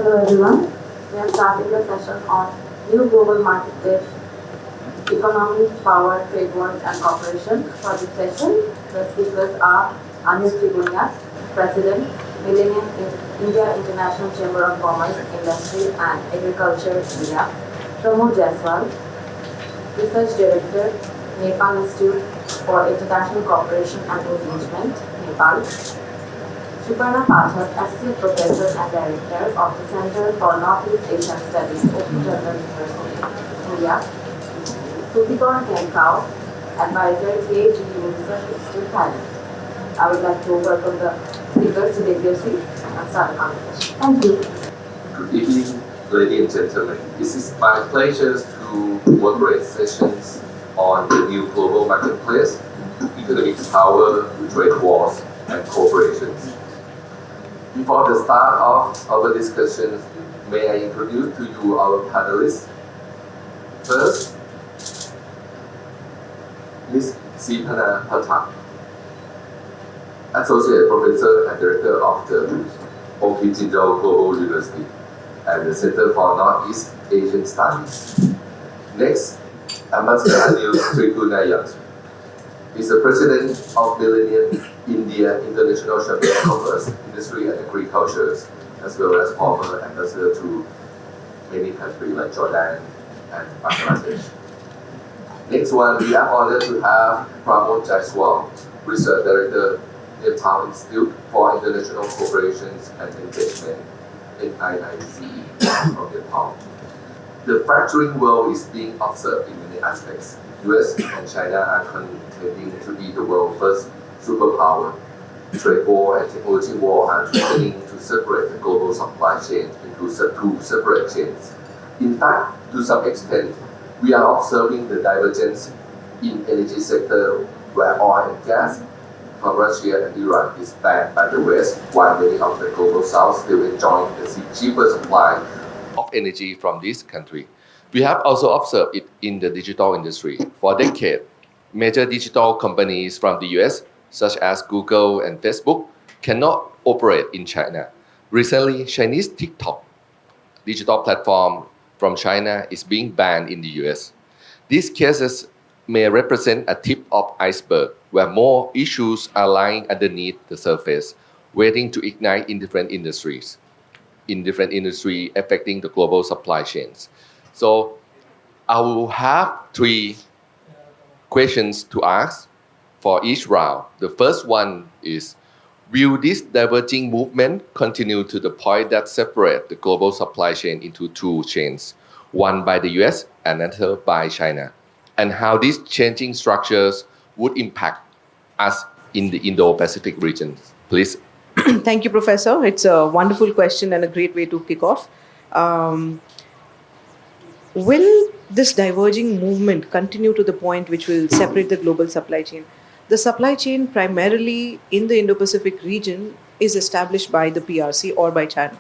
Hello everyone. We are starting the session on new global marketplace, economy, power, trade wars and cooperation. For this session, the speakers are Anu Trigunya, President, Millennium India International Chamber of Commerce, Industry and Agriculture, India; Pramod Jaiswal, Research Director, Nepal Institute for International Cooperation and Engagement, Nepal; Suparna Pathak, Associate Professor and Director of the Center for Northeast Asian Studies, Open Journal University, India; Sutikon Kenkau, Advisor, PhD Research Institute, Thailand. I would like to welcome the speakers to take their seats and start the conversation. Thank you. Good evening, ladies and gentlemen. It is my pleasure to moderate sessions on the new global marketplace, economic power, trade wars, and corporations. Before the start of our discussion, may I introduce to you our panelists. First, Ms. Sipana Pathak, Associate Professor and Director of the Okinawa Global University and the Center for Northeast Asian Studies. Next, Ambassador Anil Trigunya is the President of Millennium India International Chamber of Commerce, Industry and Agriculture, as well as former ambassador to many countries like Jordan and Bangladesh. Next one, we are honored to have Pramod Jaiswal, Research Director, Nepal Institute for International Cooperation and Engagement, NIICE, from Nepal. The fracturing world is being observed in many aspects. US and China are contending to be the world's first superpower. Trade war and technology war are threatening to separate the global supply chain into two separate chains. In fact, to some extent, we are observing the divergence in energy sector where oil and gas from Russia and Iran is banned by the West, while many of the global South still enjoying the cheaper supply of energy from this country. We have also observed it in the digital industry. For decades, major digital companies from the US, such as Google and Facebook, cannot operate in China. Recently, Chinese TikTok, digital platform from China, is being banned in the US. These cases may represent a tip of iceberg where more issues are lying underneath the surface, waiting to ignite in different industries affecting the global supply chains. So I will have three questions to ask for each round. The first one is, will this diverging movement continue to the point that separate the global supply chain into two chains, one by the US and another by China? And how these changing structures would impact us in the Indo-Pacific region? Please. Thank you, Professor. It's a wonderful question and a great way to kick off. Will this diverging movement continue to the point which will separate the global supply chain? The supply chain primarily in the Indo-Pacific region is established by the PRC or by China.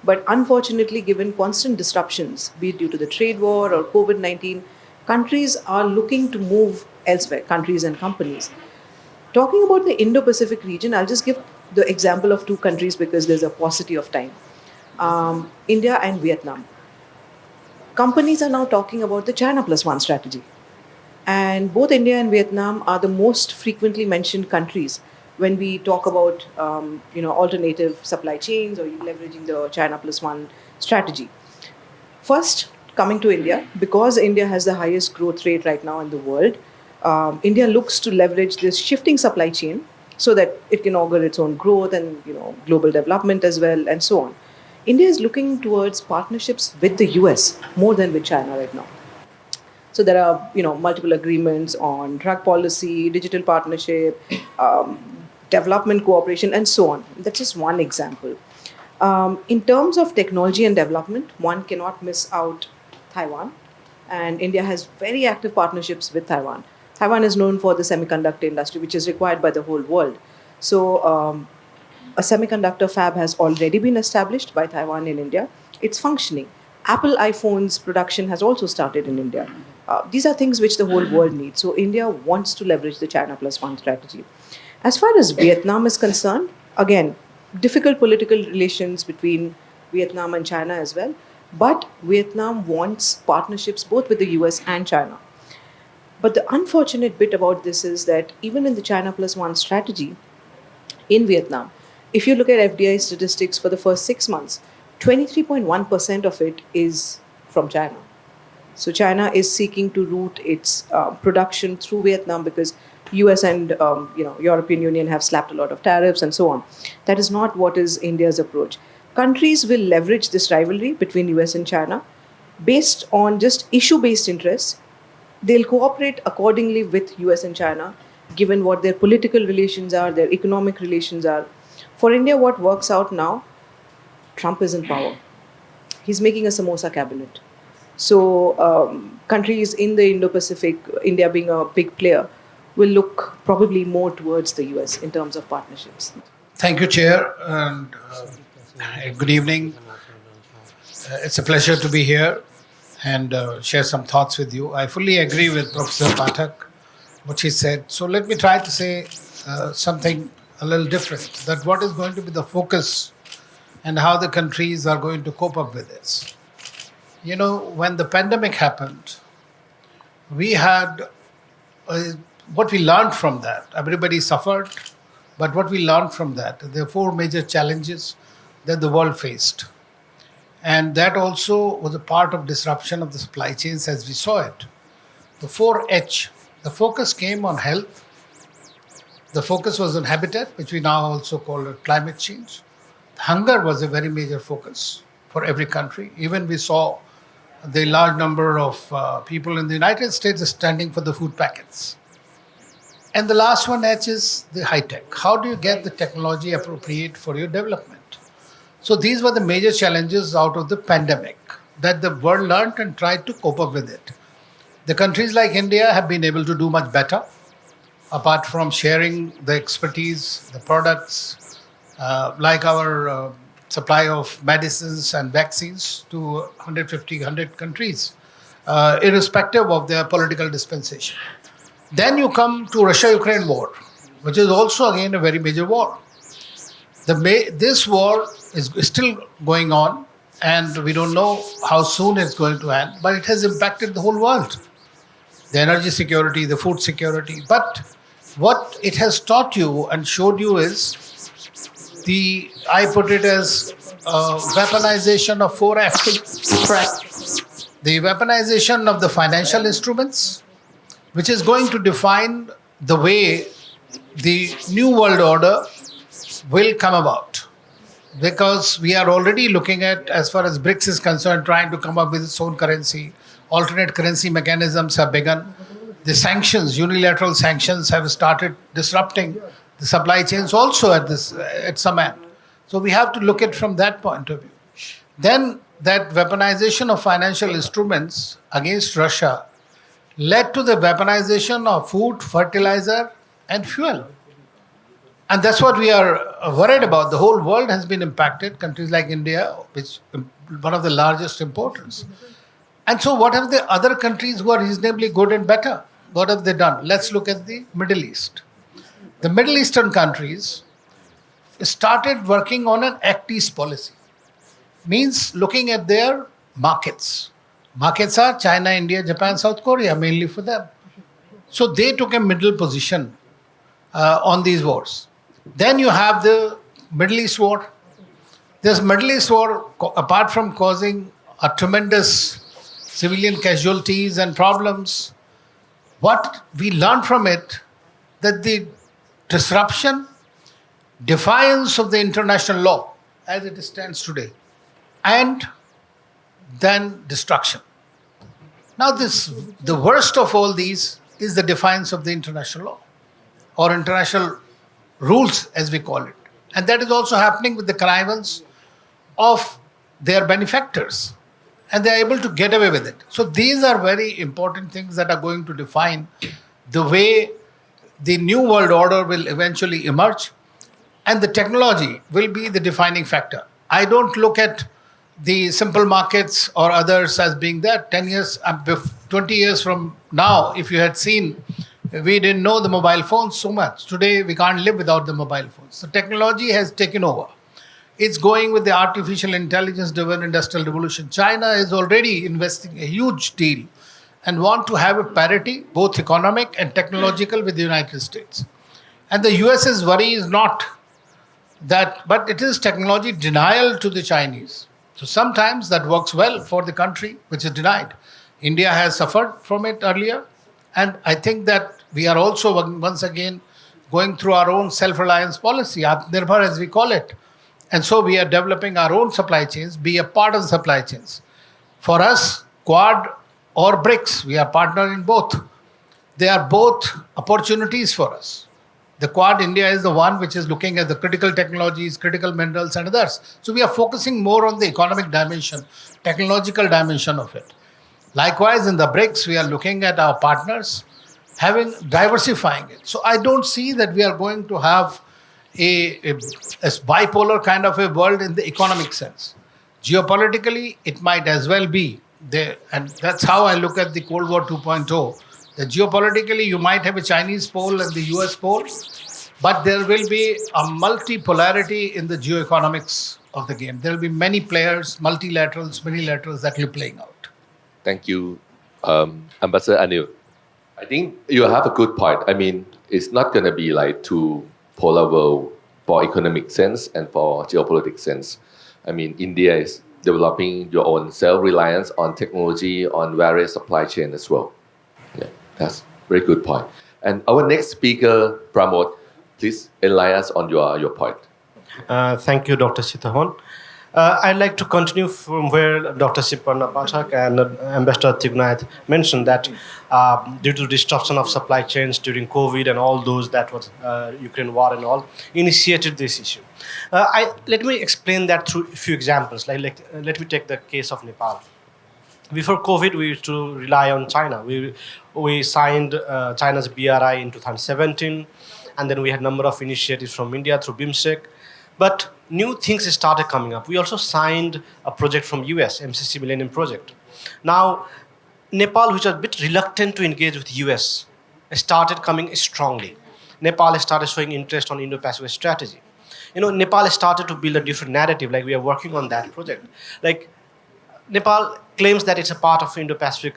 But unfortunately, given constant disruptions, be it due to the trade war or COVID-19, countries are looking to move elsewhere, countries and companies. Talking about the Indo-Pacific region, I'll just give the example of two countries because there's a paucity of time. India and Vietnam. Companies are now talking about the China plus one strategy. And both India and Vietnam are the most frequently mentioned countries when we talk about alternative supply chains or leveraging the China plus one strategy. First, coming to India, because India has the highest growth rate right now in the world, India looks to leverage this shifting supply chain so that it can augur its own growth and global development as well, and so on. India is looking towards partnerships with the US more than with China right now. So there are multiple agreements on drug policy, digital partnership, development cooperation, and so on. That's just one example. In terms of technology and development, one cannot miss out Taiwan, and India has very active partnerships with Taiwan. Taiwan is known for the semiconductor industry, which is required by the whole world. So a semiconductor fab has already been established by Taiwan in India. It's functioning. Apple iPhones production has also started in India. These are things which the whole world needs. So India wants to leverage the China plus one strategy. As far as Vietnam is concerned, again, difficult political relations between Vietnam and China as well. But Vietnam wants partnerships both with the US and China. But the unfortunate bit about this is that even in the China plus one strategy in Vietnam, if you look at FDI statistics for the first 6 months, 23.1% of it is from China. So China is seeking to route its production through Vietnam because US and European Union have slapped a lot of tariffs and so on. That is not what is India's approach. Countries will leverage this rivalry between US and China based on just issue-based interests. They'll cooperate accordingly with US and China, given what their political relations are, their economic relations are. For India, what works out now, Trump is in power. He's making a samosa cabinet. So countries in the Indo-Pacific, India being a big player, will look probably more towards the US in terms of partnerships. Thank you, Chair, and good evening. It's a pleasure to be here and share some thoughts with you. I fully agree with Professor Pathak, what she said. So let me try to say something a little different, that what is going to be the focus and how the countries are going to cope up with this. You know, when the pandemic happened, we had what we learned from that. Everybody suffered, but what we learned from that, there are four major challenges that the world faced. And that also was a part of disruption of the supply chains as we saw it. The 4H, the focus came on health. The focus was on habitat, which we now also call climate change. Hunger was a very major focus for every country. Even we saw the large number of people in the United States standing for the food packets. And the last one, H, is the high tech. How do you get the technology appropriate for your development? So these were the major challenges out of the pandemic that the world learned and tried to cope up with it. The countries like India have been able to do much better, apart from sharing the expertise, the products, like our supply of medicines and vaccines to 100 countries, irrespective of their political dispensation. Then you come to Russia-Ukraine war, which is also again a very major war. This war is still going on, and we don't know how soon it's going to end, but it has impacted the whole world. The energy security, the food security. But what it has taught you and showed you is I put it as weaponization of 4F. Correct. The weaponization of the financial instruments, which is going to define the way the new world order will come about. Because we are already looking at, as far as BRICS is concerned, trying to come up with its own currency. Alternate currency mechanisms have begun. The sanctions, unilateral sanctions, have started disrupting the supply chains also at some end. So we have to look at from that point of view. Then that weaponization of financial instruments against Russia led to the weaponization of food, fertilizer, and fuel. And that's what we are worried about. The whole world has been impacted, countries like India, which one of the largest importers. And so what have the other countries who are reasonably good and better? What have they done? Let's look at the Middle East. The Middle Eastern countries started working on an Act East policy. Means looking at their markets. Markets are China, India, Japan, South Korea, mainly for them. So they took a middle position on these wars. Then you have the Middle East war. This Middle East war, apart from causing a tremendous civilian casualties and problems, what we learned from it, that the disruption, defiance of the international law as it stands today, and then destruction. Now the worst of all these is the defiance of the international law or international rules as we call it. And that is also happening with the connivance of their benefactors, and they are able to get away with it. So these are very important things that are going to define the way the new world order will eventually emerge, and the technology will be the defining factor. I don't look at the simple markets or others as being there. 10 years, 20 years from now, if you had seen, we didn't know the mobile phones so much. Today, we can't live without the mobile phones. So technology has taken over. It's going with the artificial intelligence driven industrial revolution. China is already investing a huge deal and want to have a parity, both economic and technological, with the United States. And the US's worry is not that, but it is technology denial to the Chinese. So sometimes that works well for the country which is denied. India has suffered from it earlier, and I think that we are also once again going through our own self-reliance policy, Atmanirbhar as we call it. And so we are developing our own supply chains, be a part of the supply chains. For us, Quad or BRICS, we are partner in both. They are both opportunities for us. The Quad India is the one which is looking at the critical technologies, critical minerals, and others. So we are focusing more on the economic dimension, technological dimension of it. Likewise, in the BRICS, we are looking at our partners, having diversifying it. So I don't see that we are going to have a bipolar kind of a world in the economic sense. Geopolitically, it might as well be there, and that's how I look at the Cold War 2.0. That geopolitically, you might have a Chinese pole and the US pole, but there will be a multipolarity in the geoeconomics of the game. There will be many players, multilaterals, minilaterals that will be playing out. Thank you, Ambassador Anil. I think you have a good point. I mean, it's not going to be like two polar world for economic sense and for geopolitical sense. I mean, India is developing your own self-reliance on technology, on various supply chain as well. Yeah, that's very good point. And our next speaker, Pramod, please enlighten us on your point. Thank you, Dr. Sitahan. I'd like to continue from where Dr. Siparna Pathak and Ambassador Tignath mentioned that due to disruption of supply chains during COVID and all those that was Ukraine war and all, initiated this issue. Let me explain that through a few examples. Let me take the case of Nepal. Before COVID, we used to rely on China. We signed China's BRI in 2017, and then we had a number of initiatives from India through BIMSTEC. But new things started coming up. We also signed a project from US, MCC Millennium Project. Now, Nepal, which was a bit reluctant to engage with US, started coming strongly. Nepal started showing interest on Indo-Pacific strategy. Nepal started to build a different narrative, like we are working on that project. Like, Nepal claims that it's a part of Indo-Pacific,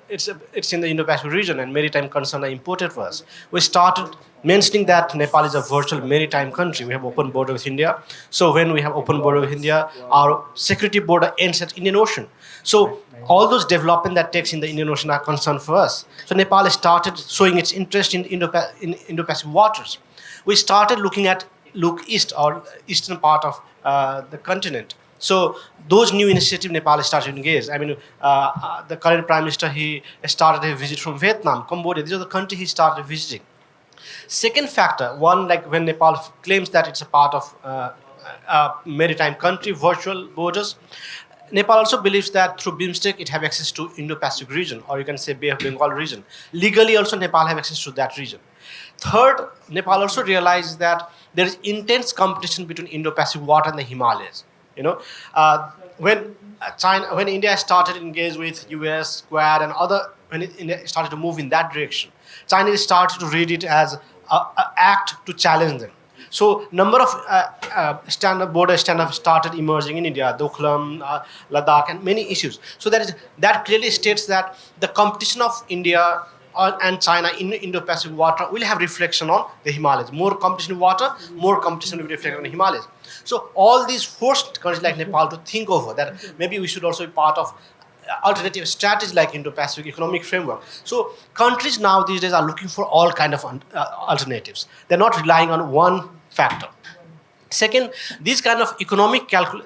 it's in the Indo-Pacific region and maritime concerns are important for us. We started mentioning that Nepal is a virtual maritime country. We have open border with India. So when we have open border with India, our security border ends at Indian Ocean. So all those development that takes in the Indian Ocean are concerned for us. So Nepal started showing its interest in Indo-Pacific waters. We started look east or eastern part of the continent. So those new initiatives Nepal started to engage. I mean, the current Prime Minister, he started a visit from Vietnam, Cambodia. These are the countries he started visiting. Second factor, one, like when Nepal claims that it's a part of a maritime country, virtual borders, Nepal also believes that through BIMSTEC it have access to Indo-Pacific region, or you can say Bay of Bengal region. Legally also Nepal have access to that region. Third, Nepal also realizes that there is intense competition between Indo-Pacific water and the Himalayas. When India started to engage with US, Quad, and when India started to move in that direction, China started to read it as an act to challenge them. So number of border stand-ups started emerging in India, Doklam, Ladakh, and many issues. So that clearly states that the competition of India and China in Indo-Pacific water will have reflection on the Himalayas. More competition in water, more competition will reflect on the Himalayas. So all these forced countries like Nepal to think over that maybe we should also be part of alternative strategies like Indo-Pacific economic framework. So countries now these days are looking for all kind of alternatives. They're not relying on one factor. Second, these kind of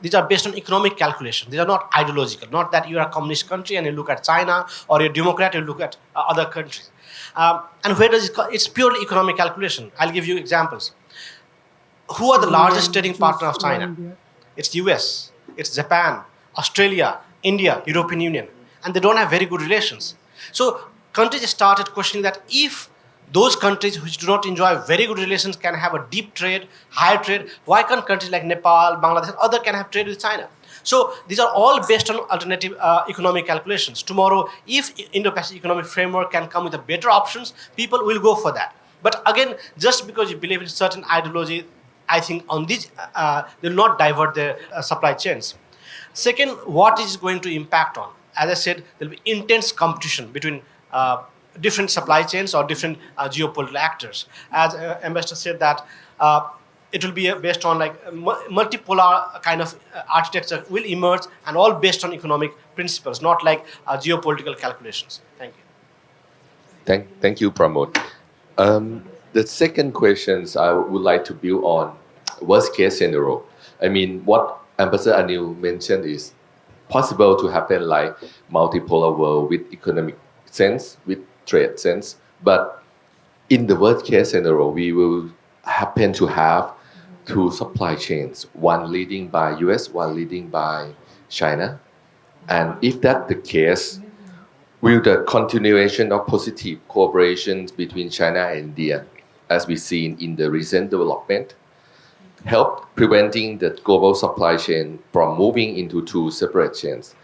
these are based on economic calculation. These are not ideological. Not that you are a communist country and you look at China, or you're a Democrat, you look at other countries. And where does it's purely economic calculation. I'll give you examples. Who are the largest trading partner of China? It's US, it's Japan, Australia, India, European Union. And they don't have very good relations. So countries started questioning that if those countries which do not enjoy very good relations can have a deep trade, higher trade, why can't countries like Nepal, Bangladesh, and other can have trade with China? So these are all based on alternative economic calculations. Tomorrow, if Indo-Pacific economic framework can come with better options, people will go for that. But again, just because you believe in certain ideology, I think on this, they'll not divert their supply chains. Second, what is going to impact on? As I said, there'll be intense competition between different supply chains or different geopolitical actors. As Ambassador said that it will be based on like multipolar kind of architecture will emerge, and all based on economic principles, not like geopolitical calculations. Thank you. Thank you, Pramod. The second questions I would like to build on worst case scenario. I mean, what Ambassador Anil mentioned is possible to happen like multipolar world with economic sense, with trade sense. But in the worst case scenario, we will happen to have two supply chains, one leading by US, one leading by China. And if that's the case, will the continuation of positive cooperations between China and India, as we've seen in the recent development, help preventing the global supply chain from moving into two separate chains?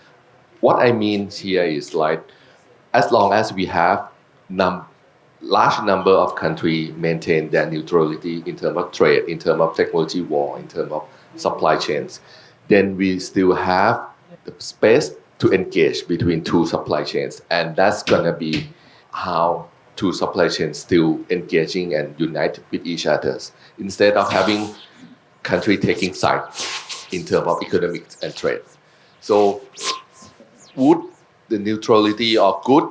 What I mean here is like, as long as we have large number of countries maintain their neutrality in terms of trade, in terms of technology war, in terms of supply chains, then we still have the space to engage between two supply chains. And that's gonna be how two supply chains still engaging and unite with each other, instead of having country taking side in terms of economics and trade. So would the neutrality or good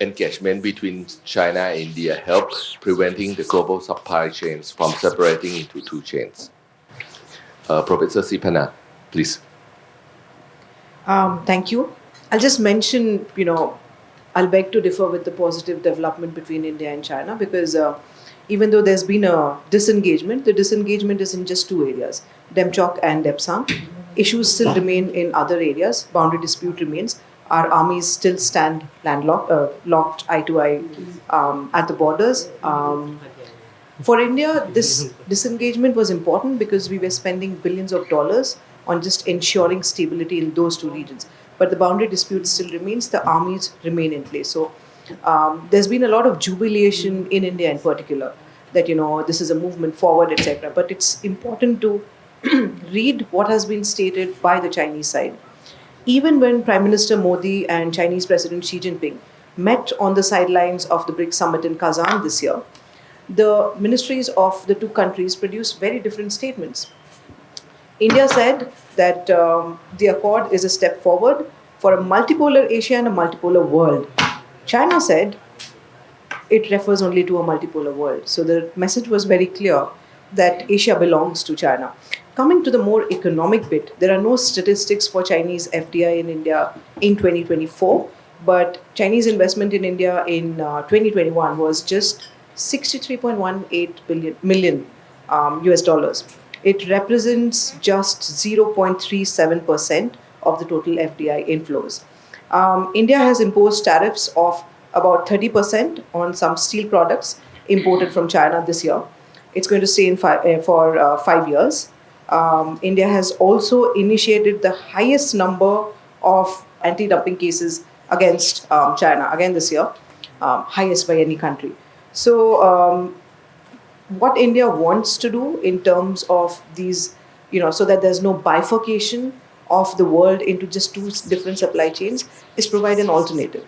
engagement between China and India help preventing the global supply chains from separating into two chains? Professor Sipana, please. Thank you. I'll just mention, I'll beg to differ with the positive development between India and China, because even though there's been a disengagement, the disengagement is in just two areas, Demchok and Depsang. Issues still remain in other areas. Boundary dispute remains. Our armies still stand locked eye to eye at the borders. For India, this disengagement was important because we were spending billions of dollars on just ensuring stability in those two regions. But the boundary dispute still remains, the armies remain in place. So there's been a lot of jubilation in India in particular that, this is a movement forward, etc. But it's important to read what has been stated by the Chinese side. Even when Prime Minister Modi and Chinese President Xi Jinping met on the sidelines of the BRICS summit in Kazan this year, the ministries of the two countries produced very different statements. India said that the accord is a step forward for a multipolar Asia and a multipolar world. China said it refers only to a multipolar world. So the message was very clear that Asia belongs to China. Coming to the more economic bit, there are no statistics for Chinese FDI in India in 2024, but Chinese investment in India in 2021 was just 63.18 million US dollars. It represents just 0.37% of the total FDI inflows. India has imposed tariffs of about 30% on some steel products imported from China this year. It's going to stay in for 5 years. India has also initiated the highest number of anti-dumping cases against China again this year, highest by any country. So what India wants to do in terms of these, so that there's no bifurcation of the world into just two different supply chains, is provide an alternative.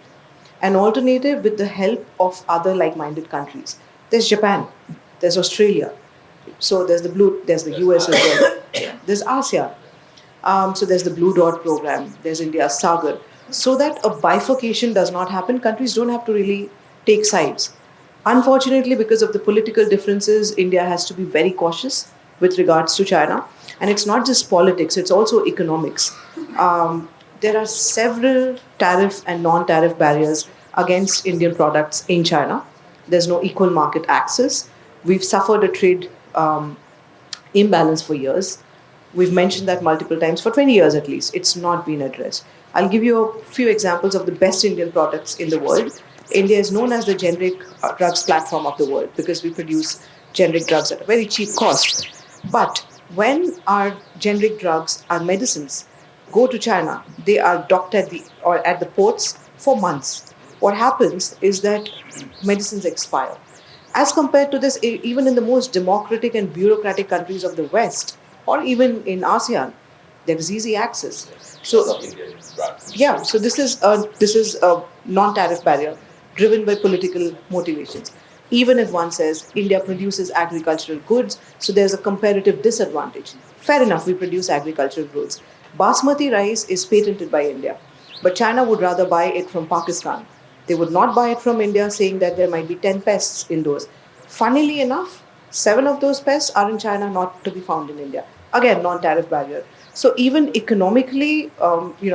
An alternative with the help of other like-minded countries. There's Japan, there's Australia, so there's the US as well, there's ASEAN, so there's the Blue Dot program, there's India's Sagar. So that a bifurcation does not happen, countries don't have to really take sides. Unfortunately, because of the political differences, India has to be very cautious with regards to China. And it's not just politics, it's also economics. There are several tariff and non-tariff barriers against Indian products in China. There's no equal market access. We've suffered a trade imbalance for years. We've mentioned that multiple times, for 20 years at least. It's not been addressed. I'll give you a few examples of the best Indian products in the world. India is known as the generic drugs platform of the world because we produce generic drugs at a very cheap cost. But when our generic drugs, our medicines, go to China, they are docked at the ports for months. What happens is that medicines expire. As compared to this, even in the most democratic and bureaucratic countries of the West, or even in ASEAN, there is easy access. So, yeah, so this is a non-tariff barrier driven by political motivations. Even if one says India produces agricultural goods, so there's a comparative disadvantage. Fair enough, we produce agricultural goods. Basmati rice is patented by India, but China would rather buy it from Pakistan. They would not buy it from India, saying that there might be 10 pests in those. Funnily enough, 7 of those pests are in China, not to be found in India. Again, non-tariff barrier. So even economically,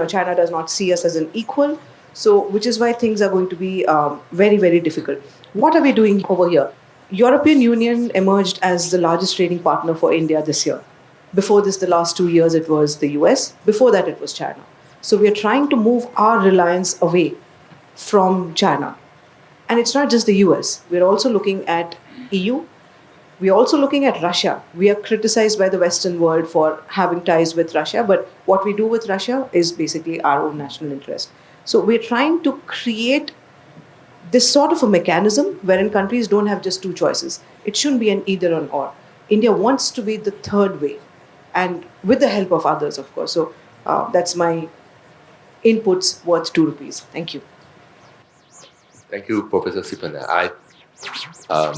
China does not see us as an equal. So which is why things are going to be very, very difficult. What are we doing over here? European Union emerged as the largest trading partner for India this year. Before this, the last 2 years, it was the US. Before that, it was China. So we are trying to move our reliance away from China. And it's not just the US. We're also looking at EU. We're also looking at Russia. We are criticized by the Western world for having ties with Russia, but what we do with Russia is basically our own national interest. So we're trying to create this sort of a mechanism wherein countries don't have just two choices. It shouldn't be an either or. India wants to be the third way, and with the help of others, of course. So that's my inputs worth 2 rupees. Thank you. Thank you, Professor Sipana. Um,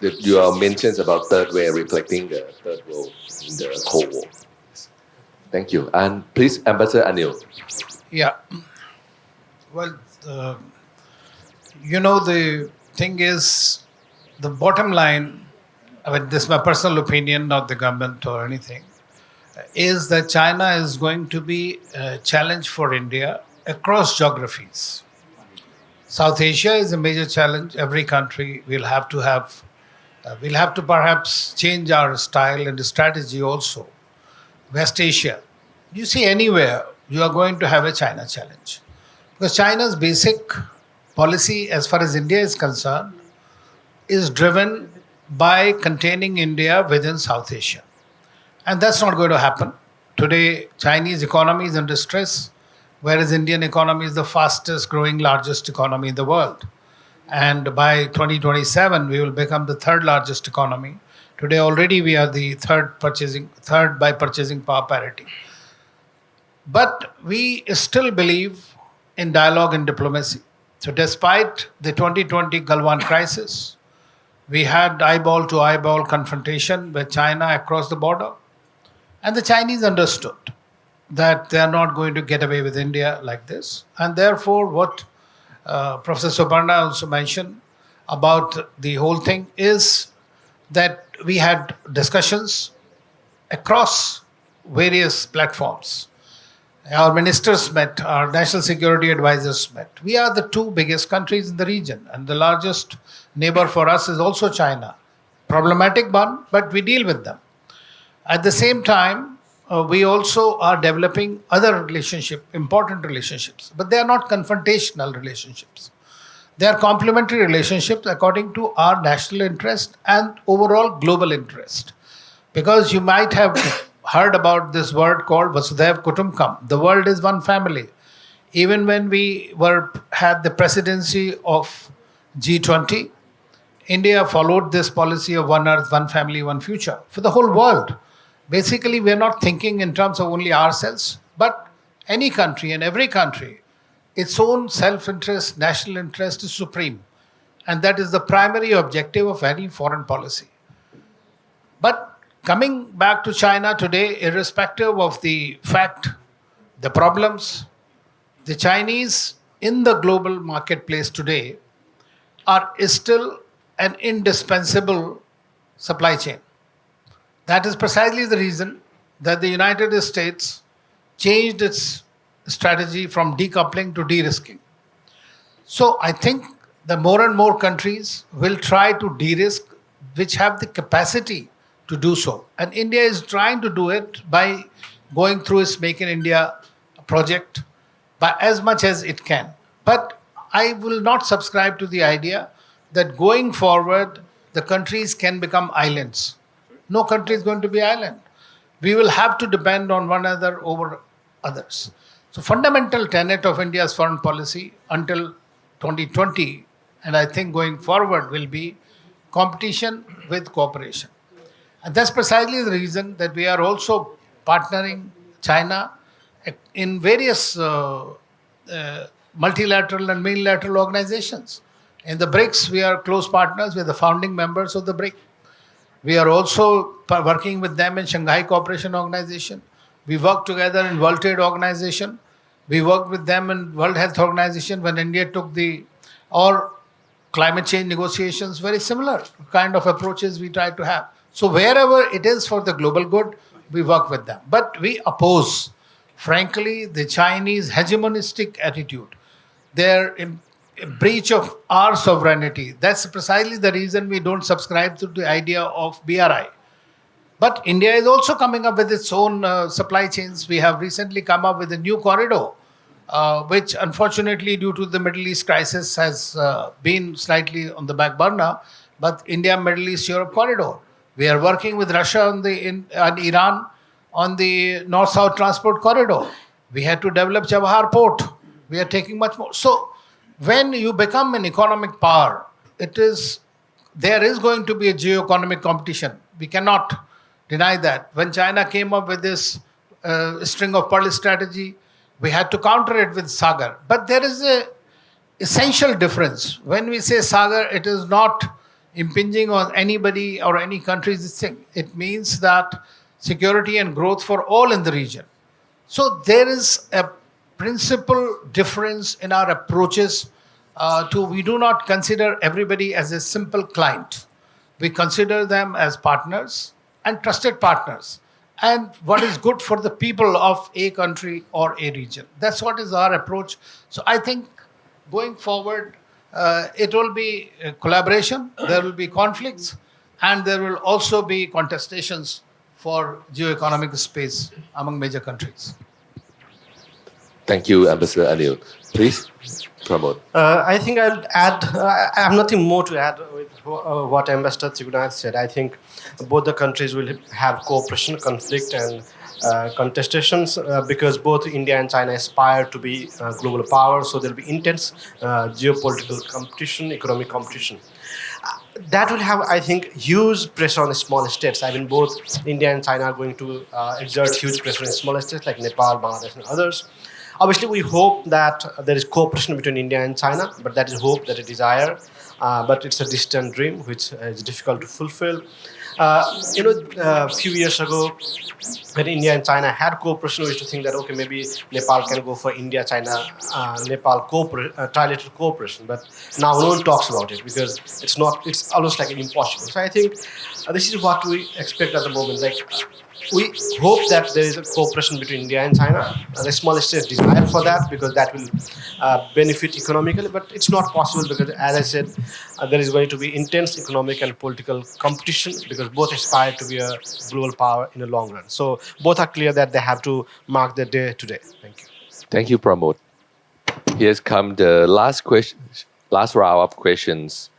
your mentions about third way reflecting the third role in the Cold War. Thank you. And please, Ambassador Anil. Yeah. Well, the thing is, the bottom line, I mean, this is my personal opinion, not the government or anything, is that China is going to be a challenge for India across geographies. South Asia is a major challenge. Every country will have to we'll have to perhaps change our style and strategy also. West Asia, you see anywhere, you are going to have a China challenge. Because China's basic policy, as far as India is concerned, is driven by containing India within South Asia. And that's not going to happen. Today, Chinese economy is under stress, whereas Indian economy is the fastest growing, largest economy in the world. And by 2027, we will become the third largest economy. Today already we are the third by purchasing power parity. But we still believe in dialogue and diplomacy. So despite the 2020 Galwan crisis, we had eyeball to eyeball confrontation with China across the border. And the Chinese understood that they are not going to get away with India like this. And therefore, what Professor Suparna also mentioned about the whole thing is that we had discussions across various platforms. Our ministers met, our national security advisors met. We are the two biggest countries in the region, and the largest neighbor for us is also China. Problematic one, but we deal with them. At the same time, we also are developing other important relationships, but they are not confrontational relationships. They are complementary relationships according to our national interest and overall global interest. Because you might have heard about this word called Vasudhaiv Kutumbakam. The world is one family. Even when we had the presidency of G20, India followed this policy of one earth, one family, one future for the whole world. Basically, we are not thinking in terms of only ourselves, but any country and every country, its own self-interest, national interest is supreme. And that is the primary objective of any foreign policy. But coming back to China today, irrespective of the fact, the problems, the Chinese in the global marketplace today are still an indispensable supply chain. That is precisely the reason that the United States changed its strategy from decoupling to de-risking. So I think the more and more countries will try to de-risk, which have the capacity to do so. And India is trying to do it by going through its Make in India project by as much as it can. But I will not subscribe to the idea that going forward, the countries can become islands. No country is going to be island. We will have to depend on one another over others. So fundamental tenet of India's foreign policy until 2020, and I think going forward will be competition with cooperation. And that's precisely the reason that we are also partnering China in various multilateral and unilateral organizations. In the BRICS, we are close partners. We are the founding members of the BRIC. We are also working with them in Shanghai Cooperation Organization. We work together in World Trade Organization. We worked with them in World Health Organization when India took or climate change negotiations, very similar kind of approaches we try to have. So wherever it is for the global good, we work with them. But we oppose, frankly, the Chinese hegemonistic attitude, their breach of our sovereignty. That's precisely the reason we don't subscribe to the idea of BRI. But India is also coming up with its own supply chains. We have recently come up with a new corridor, which unfortunately, due to the Middle East crisis, has been slightly on the back burner. But India, Middle East, Europe corridor. We are working with Russia and Iran on the North-South transport corridor. We had to develop Chabahar port. We are taking much more. So when you become an economic power, there is going to be a geo-economic competition. We cannot deny that. When China came up with this string of pearls strategy, we had to counter it with Sagar. But there is a essential difference. When we say Sagar, it is not impinging on anybody or any country's thing. It means that security and growth for all in the region. So there is a principal difference in our approaches we do not consider everybody as a simple client. We consider them as partners and trusted partners, and what is good for the people of a country or a region. That's what is our approach. So I think going forward, it will be a collaboration, there will be conflicts, and there will also be contestations for geo-economic space among major countries. Thank you, Ambassador Anil. Please promote. I think I'll add, I have nothing more to add with what Ambassador Trigunath said. I think both the countries will have cooperation, conflict, and contestations because both India and China aspire to be global powers, so there'll be intense geopolitical competition, economic competition. That will have, I think, huge pressure on the small states. I mean, both India and China are going to exert huge pressure on smaller states like Nepal, Bangladesh, and others. Obviously, we hope that there is cooperation between India and China, but that is hope, that is desire. But it's a distant dream, which is difficult to fulfill. A few years ago, when India and China had cooperation, we used to think that, okay, maybe Nepal can go for India, China, Nepal trilateral cooperation. But now no one talks about it because it's almost like impossible. So I think this is what we expect at the moment. Like, we hope that there is a cooperation between India and China. The small states desire for that because that will benefit economically, but it's not possible because, as I said, there is going to be intense economic and political competition because both aspire to be a global power in the long run. So both are clear that they have to mark their day today. Thank you. Thank you, Pramod. Here's come the last round of questions.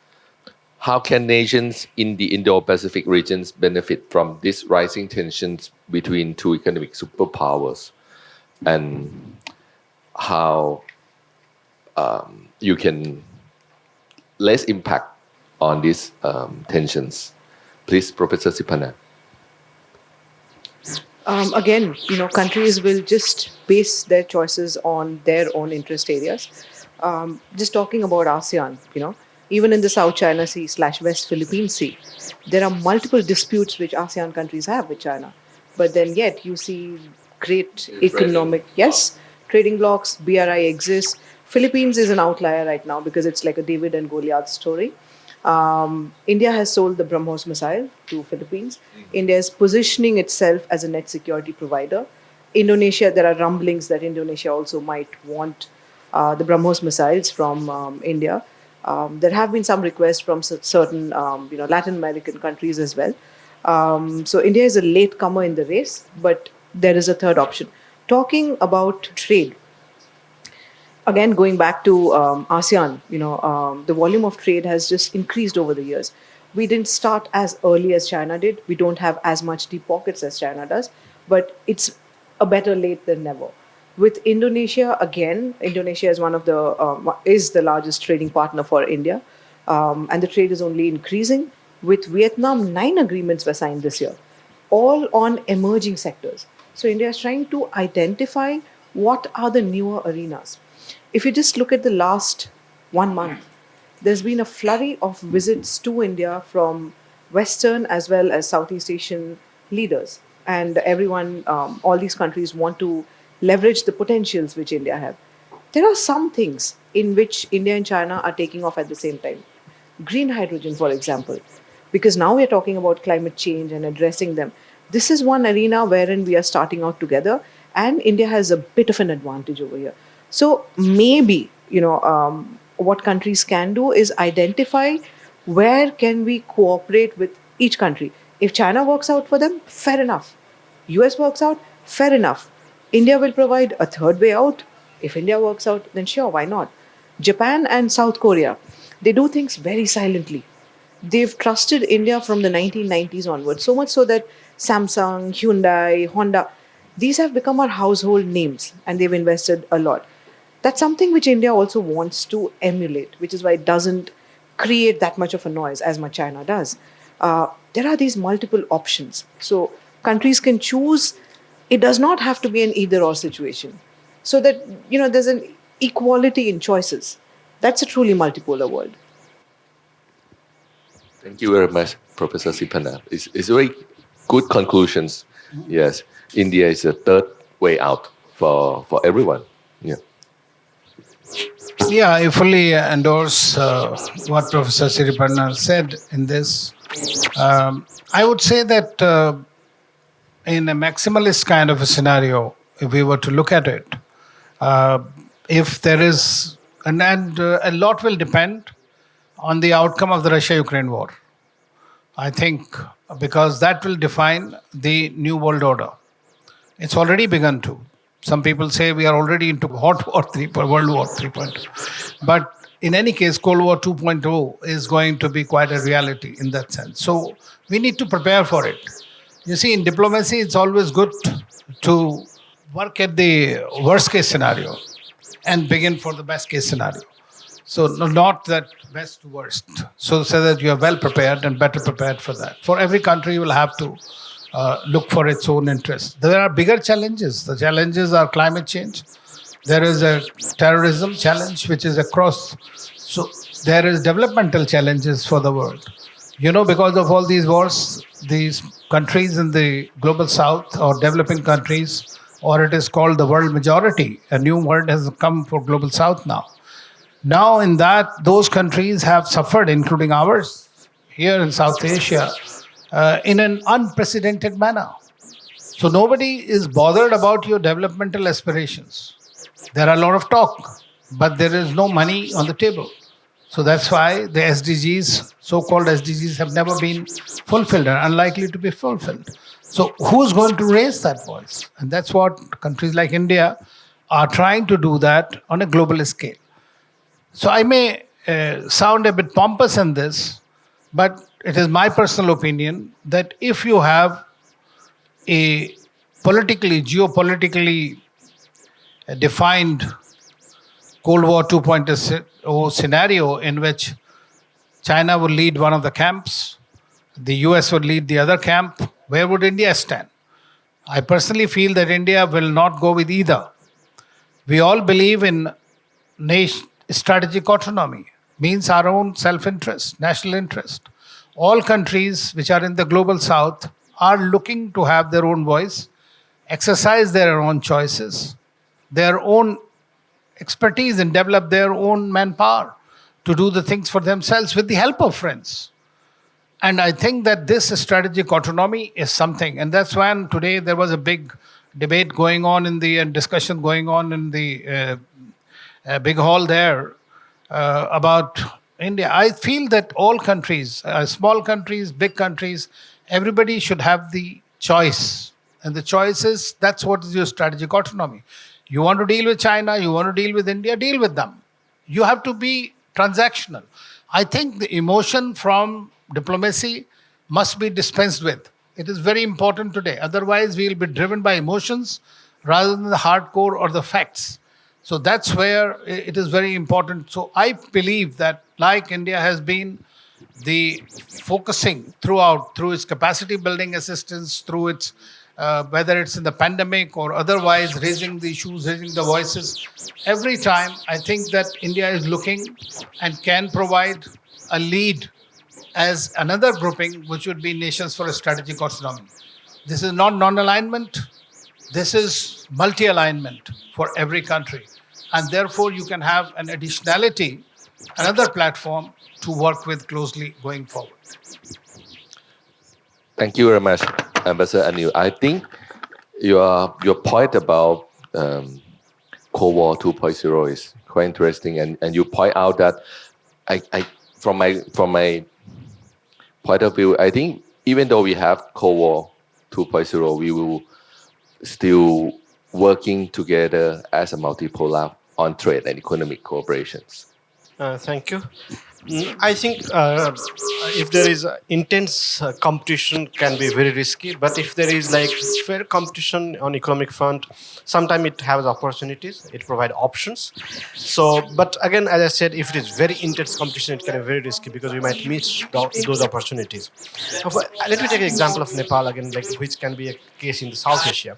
How can nations in the Indo-Pacific regions benefit from these rising tensions between two economic superpowers, and how you can less impact on these tensions? Please, Professor Sipana. Again, countries will just base their choices on their own interest areas. Just talking about ASEAN, even in the South China Sea / West Philippine Sea, there are multiple disputes which ASEAN countries have with China. But then yet you see great economic, trading blocks, BRI exists. Philippines is an outlier right now because it's like a David and Goliath story. India has sold the BrahMos missile to Philippines. India is positioning itself as a net security provider. Indonesia, there are rumblings that Indonesia also might want the BrahMos missiles from India. There have been some requests from certain Latin American countries as well. So India is a latecomer in the race, but there is a third option. Talking about trade, again, going back to ASEAN, the volume of trade has just increased over the years. We didn't start as early as China did. We don't have as much deep pockets as China does, but it's a better late than never. With Indonesia, again, Indonesia is is the largest trading partner for India, and the trade is only increasing. With Vietnam, 9 agreements were signed this year, all on emerging sectors. So India is trying to identify what are the newer arenas. If you just look at the last 1 month, there's been a flurry of visits to India from Western as well as Southeast Asian leaders. And everyone, all these countries want to leverage the potentials which India have. There are some things in which India and China are taking off at the same time. Green hydrogen, for example, because now we are talking about climate change and addressing them. This is one arena wherein we are starting out together, and India has a bit of an advantage over here. So maybe, what countries can do is identify where can we cooperate with each country. If China works out for them, fair enough. US works out, fair enough. India will provide a third way out. If India works out, then sure, why not? Japan and South Korea, they do things very silently. They've trusted India from the 1990s onwards, so much so that Samsung, Hyundai, Honda, these have become our household names and they've invested a lot. That's something which India also wants to emulate, which is why it doesn't create that much of a noise as much China does. There are these multiple options. So countries can choose. It does not have to be an either or situation. So that, there's an equality in choices. That's a truly multipolar world. Thank you very much, Professor Sipana. It's very good conclusions. Yes, India is a third way out for everyone. Yeah. Yeah, I fully endorse what Professor Siripanna said in this. I would say that in a maximalist kind of a scenario, if we were to look at it, uh, if there is, and a lot will depend on the outcome of the Russia-Ukraine war. I think because that will define the new world order. It's already begun to. Some people say we are already into hot war 3, World War 3.0. But in any case, Cold War 2.0 is going to be quite a reality in that sense. So we need to prepare for it. You see, in diplomacy, it's always good to work at the worst case scenario and begin for the best case scenario. So not that best to worst. So that you are well prepared and better prepared for that. For every country, you will have to look for its own interests. There are bigger challenges. The challenges are climate change. There is a terrorism challenge which is across. So there is developmental challenges for the world. Because of all these wars, these countries in the global south or developing countries, or it is called the world majority, a new word has come for global south now. Now, in that, those countries have suffered, including ours here in South Asia, in an unprecedented manner. So, nobody is bothered about your developmental aspirations. There are a lot of talk, but there is no money on the table. So, that's why the SDGs, so called SDGs, have never been fulfilled and unlikely to be fulfilled. So, who's going to raise that voice? And that's what countries like India are trying to do that on a global scale. So I may sound a bit pompous in this, but it is my personal opinion that if you have a geopolitically defined Cold War 2.0 scenario in which China would lead one of the camps, the US would lead the other camp, where would India stand? I personally feel that India will not go with either. We all believe in strategic autonomy, means our own self-interest, national interest. All countries which are in the global south are looking to have their own voice, exercise their own choices, their own expertise, and develop their own manpower to do the things for themselves with the help of friends. And I think that this strategic autonomy is something, and that's when today there was a big debate going on in the and discussion going on in the big hall there about India. I feel that all countries, small countries, big countries, everybody should have the choice. And the choice is, that's what is your strategic autonomy. You want to deal with China, you want to deal with India, deal with them. You have to be transactional. I think the emotion from diplomacy must be dispensed with. It is very important today. Otherwise, we will be driven by emotions rather than the hardcore or the facts. So that's where it is very important. So I believe that like India has been the focusing throughout through its capacity building assistance, through its whether it's in the pandemic or otherwise, raising the issues, raising the voices. Every time, I think that India is looking and can provide a lead as another grouping, which would be nations for a strategic autonomy. This is not non-alignment. This is multi-alignment for every country, and therefore you can have an additionality, another platform to work with closely going forward. Thank you very much, Ambassador Anil. I think your point about Cold War 2.0 is quite interesting, and you point out that I from my point of view, I think even though we have Cold War 2.0, we will still working together as a multipolar on trade and economic cooperations. Thank you. I think if there is intense competition, can be very risky. But if there is like fair competition on economic front, sometimes it has opportunities. It provide options. So, but again, as I said, if it is very intense competition, it can be very risky because we might miss those opportunities. Let me take an example of Nepal again, like which can be a case in the South Asia.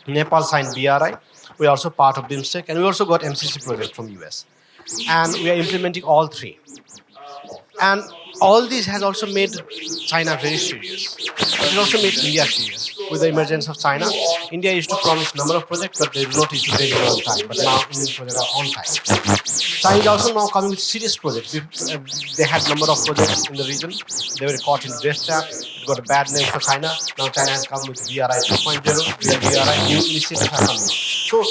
Nepal signed BRI. We are also part of BIMSTEC, and we also got MCC project from US, and we are implementing all three. And all this has also made China very serious. It has also made India serious. With the emergence of China, India used to promise number of projects, but they do not used to deliver on time. But now Indian projects are on time. China is also now coming with serious projects. They had number of projects in the region. They were caught in West Trap. It got a bad name for China. Now China has come with BRI 2.0. Then BRI new initiatives are coming. So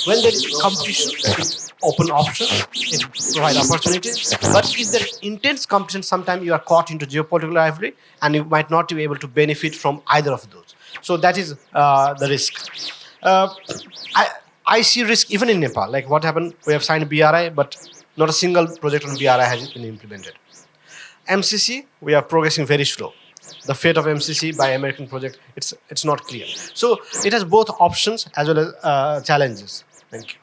when there is competition, it open options, it provide opportunities. But if there is intense competition, sometimes you are caught into geopolitical rivalry, and you might not be able to benefit from either of those. So that is the risk. Uh, I see risk even in Nepal. Like what happened, we have signed BRI, but not a single project on BRI has been implemented. MCC, we are progressing very slow. The fate of MCC by American project, it's not clear. So it has both options as well as challenges. Thank you.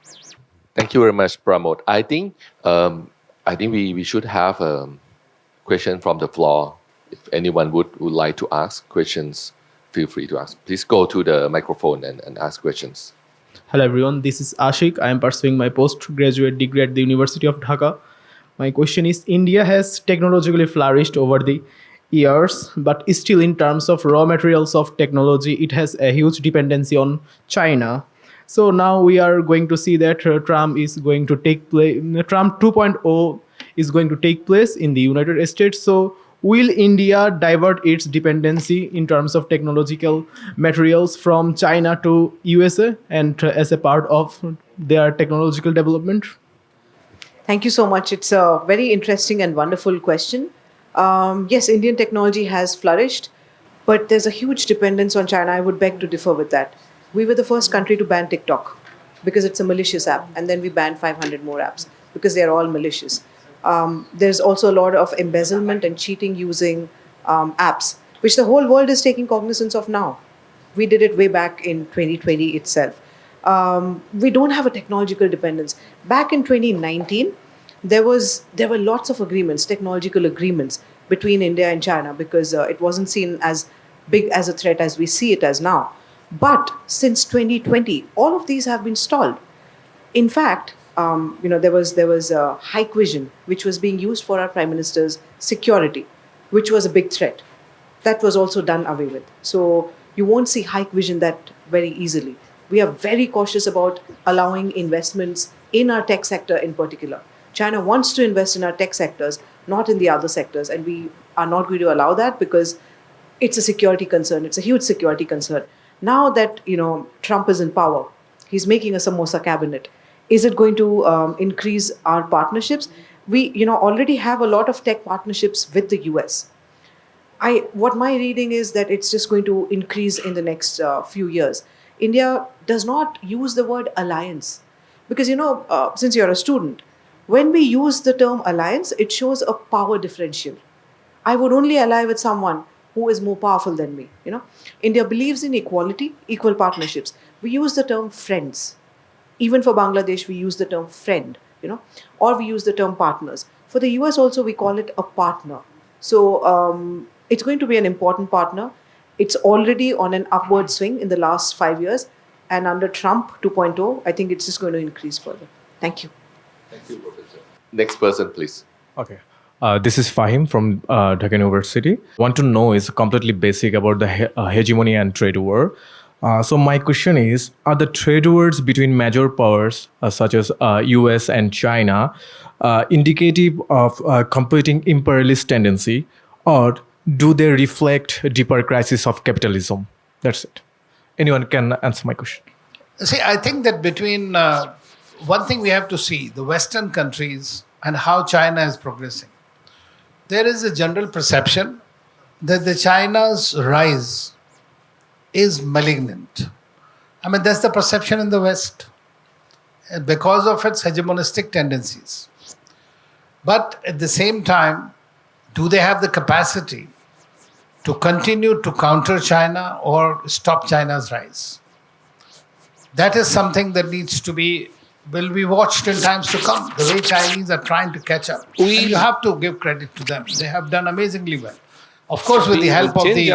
Thank you very much, Pramod. I think we should have a question from the floor. If anyone would like to ask questions, feel free to ask. Please go to the microphone and ask questions. Hello everyone, this is Ashik. I am pursuing my postgraduate degree at the University of Dhaka. My question is, India has technologically flourished over the years, but still in terms of raw materials of technology, it has a huge dependency on China. So now we are going to see that Trump is going to take place, Trump 2.0 is going to take place in the United States. So will India divert its dependency in terms of technological materials from China to USA and as a part of their technological development? Thank you so much. It's a very interesting and wonderful question. Yes, Indian technology has flourished, but there's a huge dependence on China. I would beg to differ with that. We were the first country to ban TikTok because it's a malicious app, and then we banned 500 more apps because they're all malicious. There's also a lot of embezzlement and cheating using apps, which the whole world is taking cognizance of now. We did it way back in 2020 itself. We don't have a technological dependence. Back in 2019, there were lots of agreements, technological agreements between India and China because it wasn't seen as big as a threat as we see it as now. But since 2020, all of these have been stalled. In fact, there was a Hike Vision which was being used for our Prime Minister's security, which was a big threat. That was also done away with. So you won't see Hike Vision that very easily. We are very cautious about allowing investments in our tech sector in particular. China wants to invest in our tech sectors, not in the other sectors, and we are not going to allow that because it's a security concern. It's a huge security concern. Now that Trump is in power, he's making a samosa cabinet. Is it going to increase our partnerships? We already have a lot of tech partnerships with the US. What my reading is that it's just going to increase in the next few years. India does not use the word alliance because since you're a student, when we use the term alliance, it shows a power differential. I would only ally with someone who is more powerful than me. India believes in equality, equal partnerships. We use the term friends. Even for Bangladesh, we use the term friend, or we use the term partners. For the US also, we call it a partner. So it's going to be an important partner. It's already on an upward swing in the last 5 years. And under Trump 2.0, I think it's just going to increase further. Thank you. Thank you, Professor. Next person, please. Okay. This is Fahim from Dhaka University. Want to know is completely basic about the hegemony and trade war. So my question is: are the trade wars between major powers such as U.S. and China indicative of competing imperialist tendency, or do they reflect a deeper crisis of capitalism? That's it. Anyone can answer my question. See, I think that between one thing we have to see the Western countries and how China is progressing. There is a general perception that the China's rise is malignant. I mean, that's the perception in the West because of its hegemonistic tendencies. But at the same time, do they have the capacity to continue to counter China or stop China's rise? That is something that will be watched in times to come. The way Chinese are trying to catch up. And you have to give credit to them. They have done amazingly well. Of course, with the help of the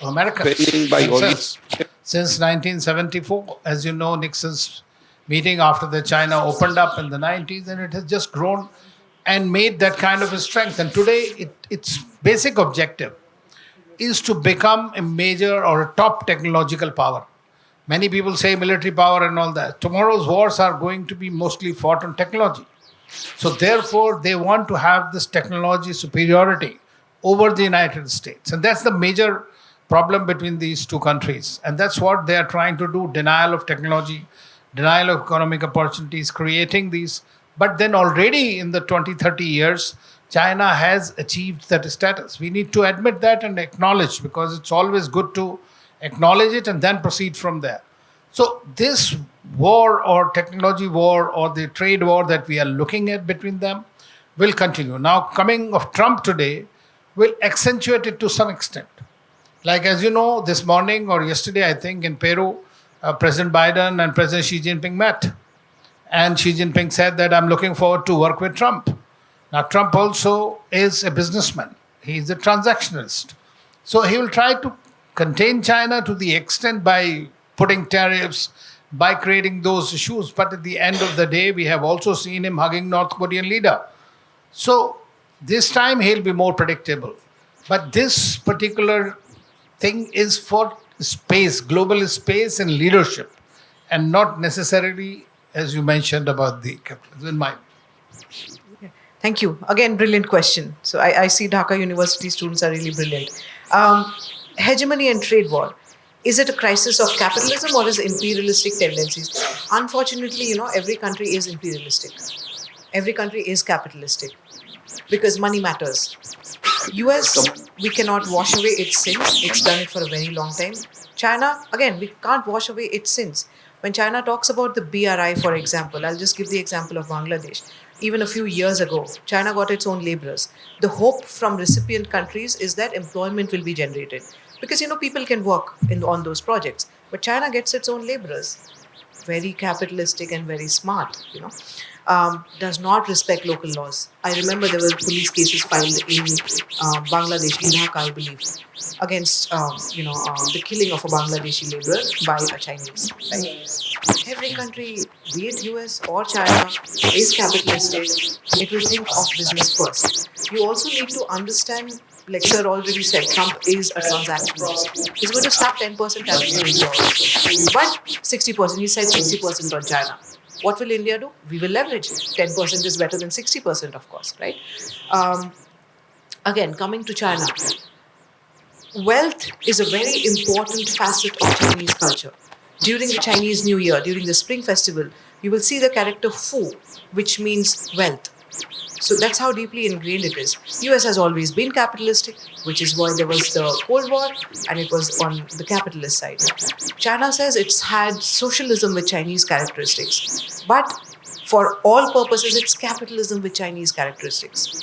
Americans themselves. Since 1974, as you know, Nixon's meeting after the China opened up in the 90s, and it has just grown and made that kind of a strength. And today, its basic objective is to become a major or a top technological power. Many people say military power and all that. Tomorrow's wars are going to be mostly fought on technology. So therefore, they want to have this technology superiority over the United States. And that's the major problem between these two countries. And that's what they are trying to do: denial of technology, denial of economic opportunities, creating these. But then already in the 20, 30 years, China has achieved that status. We need to admit that and acknowledge, because it's always good to acknowledge it and then proceed from there. So this war or technology war or the trade war that we are looking at between them will continue. Now, coming of Trump today will accentuate it to some extent. Like, as you know, this morning or yesterday, I think, in Peru, President Biden and President Xi Jinping met. And Xi Jinping said that I'm looking forward to work with Trump. Now, Trump also is a businessman. He's a transactionalist. So he will try to contain China to the extent by putting tariffs, by creating those issues. But at the end of the day, we have also seen him hugging North Korean leader. So this time he'll be more predictable. But this particular thing is for space, global space and leadership, and not necessarily, as you mentioned, about the capitalism in mind. Thank you. Again, brilliant question. So I see Dhaka University students are really brilliant. Hegemony and trade war. Is it a crisis of capitalism or is it imperialistic tendencies? Unfortunately, every country is imperialistic. Every country is capitalistic because money matters. US, we cannot wash away its sins. It's done it for a very long time. China, again, we can't wash away its sins. When China talks about the BRI, for example, I'll just give the example of Bangladesh. Even a few years ago, China got its own laborers. The hope from recipient countries is that employment will be generated. Because, people can work on those projects. But China gets its own laborers. Very capitalistic and very smart, does not respect local laws. I remember there were police cases filed in Bangladesh, in Dhaka, I believe, against, the killing of a Bangladeshi laborer by a Chinese. Right? Every country, be it US or China, is capitalistic. It will think of business first. You also need to understand, like Sir already said, Trump is a transactionalist. He's going to start 10% tariffs on India also. But 60%, he said 60% on China. What will India do? We will leverage it. 10% is better than 60%, of course, right? Again, coming to China, wealth is a very important facet of Chinese culture. During the Chinese New Year, during the Spring Festival, you will see the character Fu, which means wealth. So that's how deeply ingrained it is. US has always been capitalistic, which is why there was the Cold War, and it was on the capitalist side. China says it's had socialism with Chinese characteristics, but for all purposes, it's capitalism with Chinese characteristics.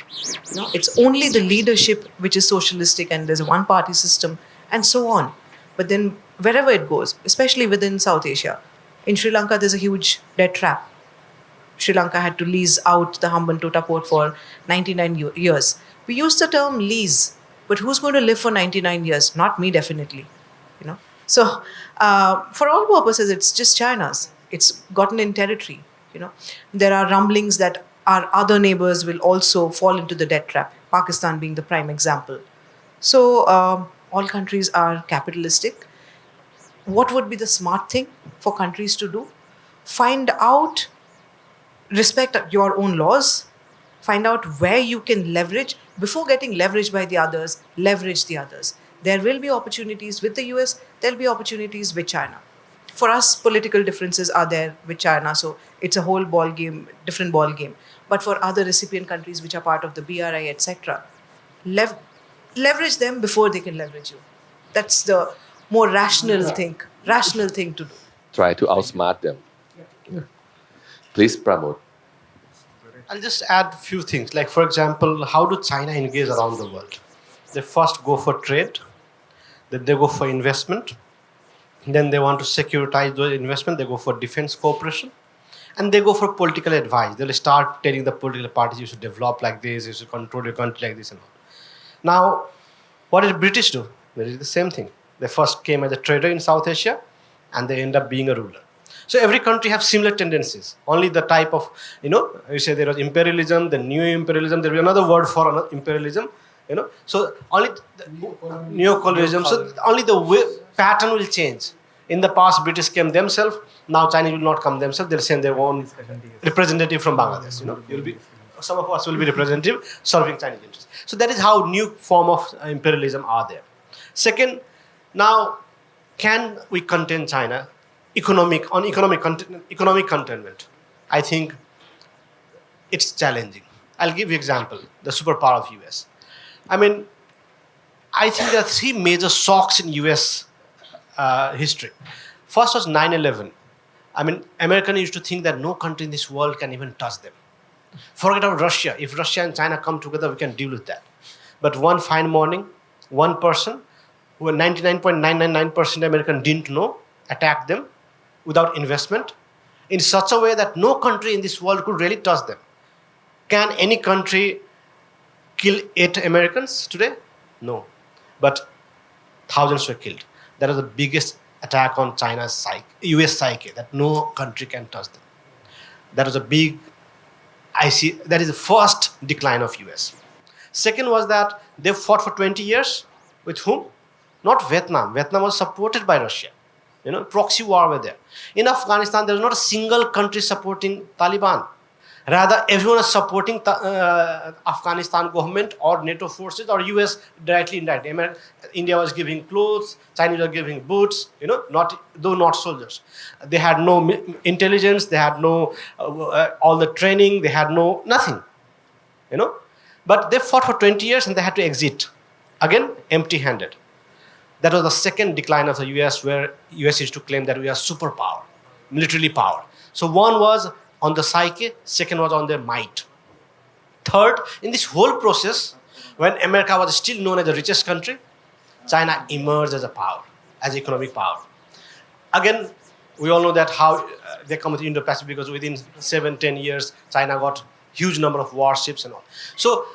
It's only the leadership which is socialistic, and there's a one-party system, and so on. But then wherever it goes, especially within South Asia, in Sri Lanka, there's a huge debt trap. Sri Lanka had to lease out the Hambantota port for 99 years. We use the term lease, but who's going to live for 99 years? Not me, definitely. You know, so for all purposes, it's just China's. It's gotten in territory. You know, there are rumblings that our other neighbors will also fall into the debt trap. Pakistan being the prime example. So all countries are capitalistic. What would be the smart thing for countries to do? Find out, respect your own laws, find out where you can leverage before getting leveraged by the others, leverage the others. There will be opportunities with the US, there'll be opportunities with China. For us, political differences are there with China, so it's a whole ball game, different ball game. But for other recipient countries which are part of the BRI, etc., lev- leverage them before they can leverage you. That's the more rational thing to do. Try to outsmart them. Please promote. I'll just add few things. Like for example, how do China engage around the world? They first go for trade, then they go for investment, then they want to securitize those investment. They go for defense cooperation, and they go for political advice. They'll start telling the political parties, you should develop like this, you should control your country like this and all. Now, what did British do? They did the same thing. They first came as a trader in South Asia, and they end up being a ruler. So every country have similar tendencies. Only the type of, you say there was imperialism, the new imperialism. There will be another word for imperialism. So only neocolonialism. So only the pattern will change. In the past, British came themselves. Now Chinese will not come themselves. They'll send their own representative from Bangladesh. You'll be, some of us will be representative serving Chinese interests. So that is how new form of imperialism are there. Second, now can we contain China? Economic containment. I think it's challenging. I'll give you example. The superpower of US. I mean, I think there are three major shocks in US history. First was 9/11. I mean, Americans used to think that no country in this world can even touch them. Forget about Russia. If Russia and China come together, we can deal with that. But one fine morning, one person who 99.999% American didn't know attacked them without investment in such a way that no country in this world could really touch them. Can any country kill 8 Americans today? No. But thousands were killed. That was the biggest attack on China's psyche, US psyche, that no country can touch them. That was a big, that is the first decline of US. Second was that they fought for 20 years. With whom? Not Vietnam. Vietnam was supported by Russia. Proxy war were there. In Afghanistan, there was not a single country supporting Taliban. Rather, everyone is supporting Afghanistan government or NATO forces or US directly, indirectly. India was giving clothes, Chinese were giving boots, not soldiers. They had no intelligence, they had no all the training, they had no nothing. But they fought for 20 years and they had to exit. Again, empty-handed. That was the second decline of the US, where US used to claim that we are superpower, militarily power. So one was on the psyche, second was on their might. Third, in this whole process, when America was still known as the richest country, China emerged as a power, as economic power. Again, we all know that how they come with Indo-Pacific, because within 7-10 years, China got huge number of warships and all. So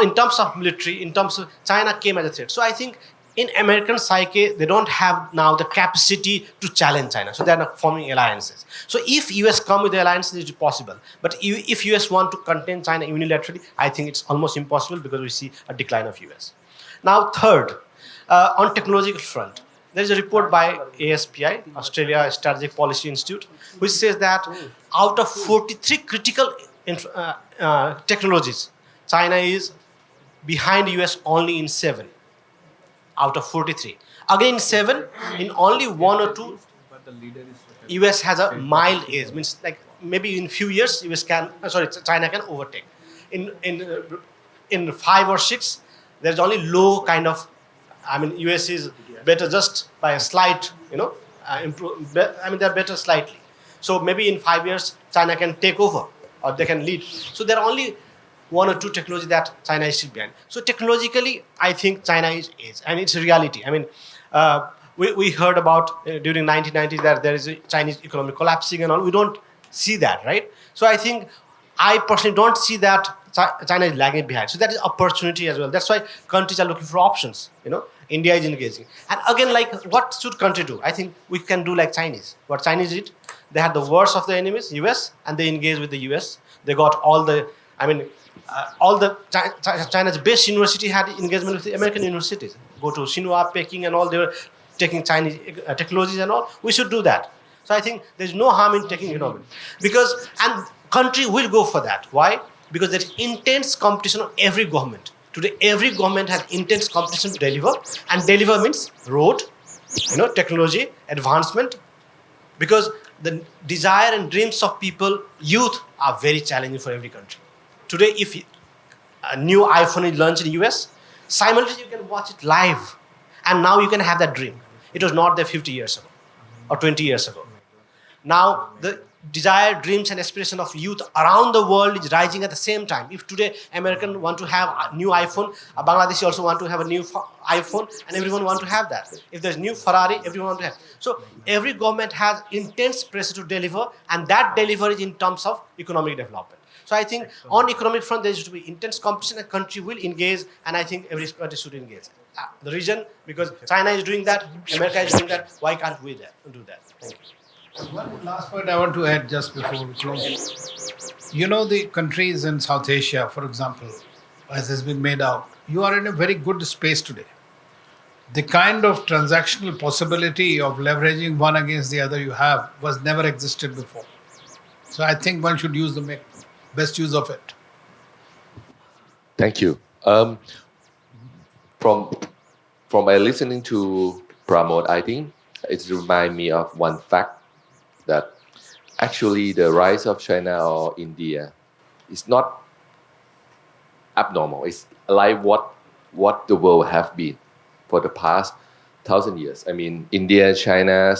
in terms of military, in terms of China came as a threat. So I think in American psyche, they don't have now the capacity to challenge China. So they're not forming alliances. So if US come with the alliances, it's possible. But if US want to contain China unilaterally, I think it's almost impossible, because we see a decline of US. Now, third, on technological front, there is a report by ASPI, Australia Strategic Policy Institute, which says that out of 43 critical technologies, China is behind US only in 7. Out of 43. Again, 7, in only 1 or 2, US has a mild edge. Means like maybe in few years, China can overtake. In 5 or 6, there's only low kind of, US is better just by a slight, they're better slightly. So maybe in 5 years, China can take over, or they can lead. So there are only 1 or 2 technology that China is still behind. So technologically, I think China is, and it's a reality. We heard about during 1990s that there is a Chinese economy collapsing and all. We don't see that, right? So I think I personally don't see that China is lagging behind. So that is opportunity as well. That's why countries are looking for options. India is engaging. And again, like, what should country do? I think we can do like Chinese. What Chinese did, they had the worst of the enemies, US, and they engaged with the US. They got China's best university had engagement with the American universities. Go to Tsinghua, Peking, and all. They were taking Chinese technologies and all. We should do that. So I think there's no harm in taking economic, and country will go for that. Why? Because there is intense competition on every government. Today, every government has intense competition to deliver, and deliver means road, technology, advancement, because the desire and dreams of people, youth, are very challenging for every country. Today, if a new iPhone is launched in US, simultaneously you can watch it live, and now you can have that dream. It was not there 50 years ago or 20 years ago. Now the desire, dreams, and aspiration of youth around the world is rising at the same time. If today Americans want to have a new iPhone, Bangladeshi also want to have a new iPhone, and everyone want to have that. If there's new Ferrari, everyone want to have. So every government has intense pressure to deliver, and that delivery is in terms of economic development. So I think on economic front there should be intense competition, and country will engage, and I think every country should engage. The region, because China is doing that, America is doing that, why can't we do that? Thank you. One last point I want to add just before we close. The countries in South Asia, for example, as has been made out, you are in a very good space today. The kind of transactional possibility of leveraging one against the other you have was never existed before. So I think one should make best use of it. Thank you. From my listening to Pramod, I think it reminds me of one fact, that actually the rise of China or India is not abnormal. It's like what the world have been for the past 1,000 years. I mean, India, China,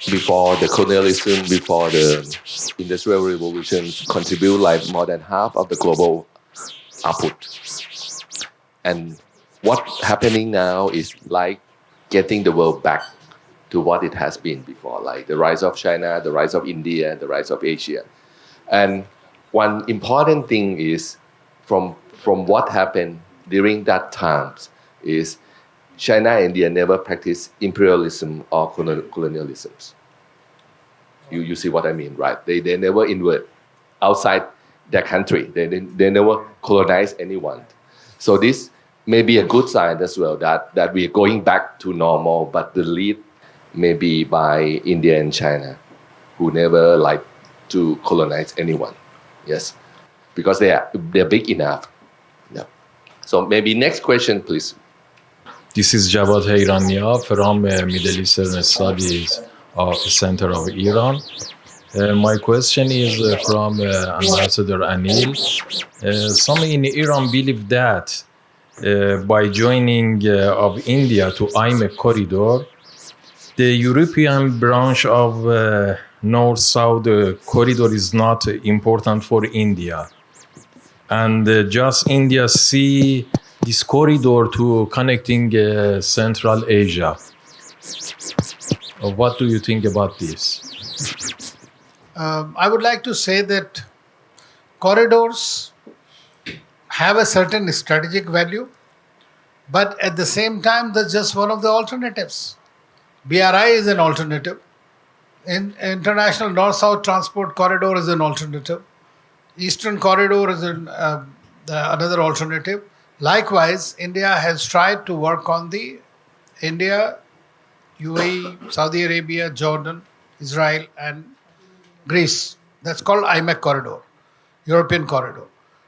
before the colonialism, before the industrial revolution, contribute like more than half of the global output. And what's happening now is like getting the world back to what it has been before, like the rise of China, the rise of India, the rise of Asia. And one important thing is from what happened during that times is China and India never practiced imperialism or colonialism. You see what I mean, right? They never invade outside their country. They never colonize anyone. So this may be a good sign as well, that we're going back to normal, but the lead may be by India and China, who never like to colonize anyone. Yes, because they're big enough. Yeah. So maybe next question, please. This is Javad Hayrania from Middle Eastern Studies of Center of Iran. My question is from Ambassador Anil. Some in Iran believe that by joining of India to IMEC corridor, the European branch of North-South corridor is not important for India. And just India see this corridor to connecting Central Asia. What do you think about this? I would like to say that corridors have a certain strategic value, but at the same time, that's just one of the alternatives. BRI is an alternative. International North-South Transport Corridor is an alternative. Eastern Corridor is another alternative. Likewise, India has tried to work on the India, UAE, Saudi Arabia, Jordan, Israel, and Greece. That's called IMEC corridor, European corridor.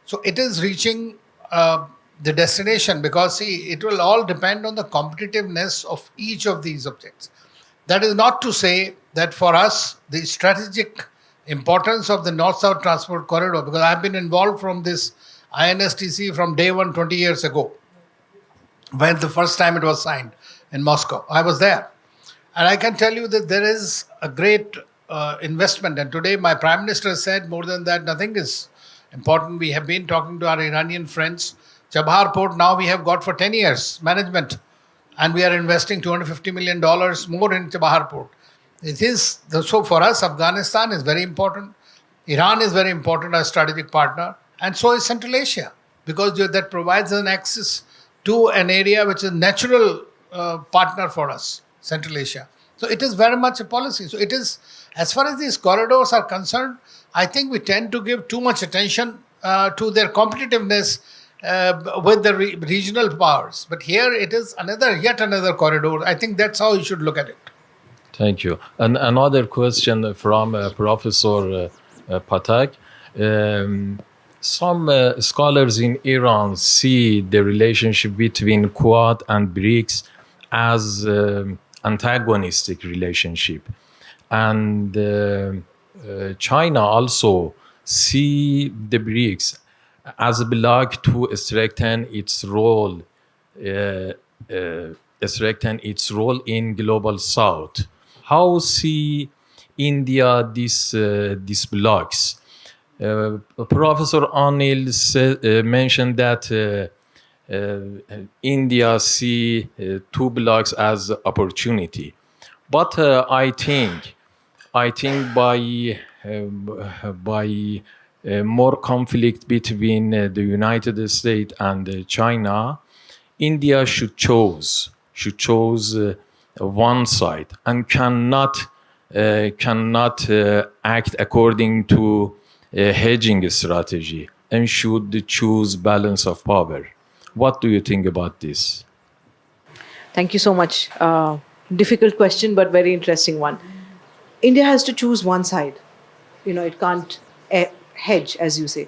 So it is reaching the destination, because see, it will all depend on the competitiveness of each of these objects. That is not to say that for us, the strategic importance of the North-South Transport Corridor, because I've been involved from this INSTC from day one 20 years ago, when the first time it was signed in Moscow. I was there. And I can tell you that there is a great investment. And today my Prime Minister said more than that, nothing is important. We have been talking to our Iranian friends. Chabahar Port now we have got for 10 years management. And we are investing $250 million more in Chabahar Port. It is, so for us, Afghanistan is very important. Iran is very important as strategic partner, and so is Central Asia, because that provides an access to an area which is a natural partner for us, Central Asia. So it is very much a policy. So it is, as far as these corridors are concerned, I think we tend to give too much attention to their competitiveness with the regional powers. But here it is yet another corridor. I think that's how you should look at it. Thank you. And another question from Professor Patak. Some scholars in Iran see the relationship between Quad and BRICS as antagonistic relationship, and China also see the BRICS as a bloc to strengthen its role in global South. How see India these blocks? Professor Anil mentioned that India see two blocks as opportunity, but I think by more conflict between the United States and China, India should choose one side and cannot act according to a hedging strategy and should choose balance of power. What do you think about this? Thank you so much. Difficult question, but very interesting one. India has to choose one side. It can't hedge, as you say.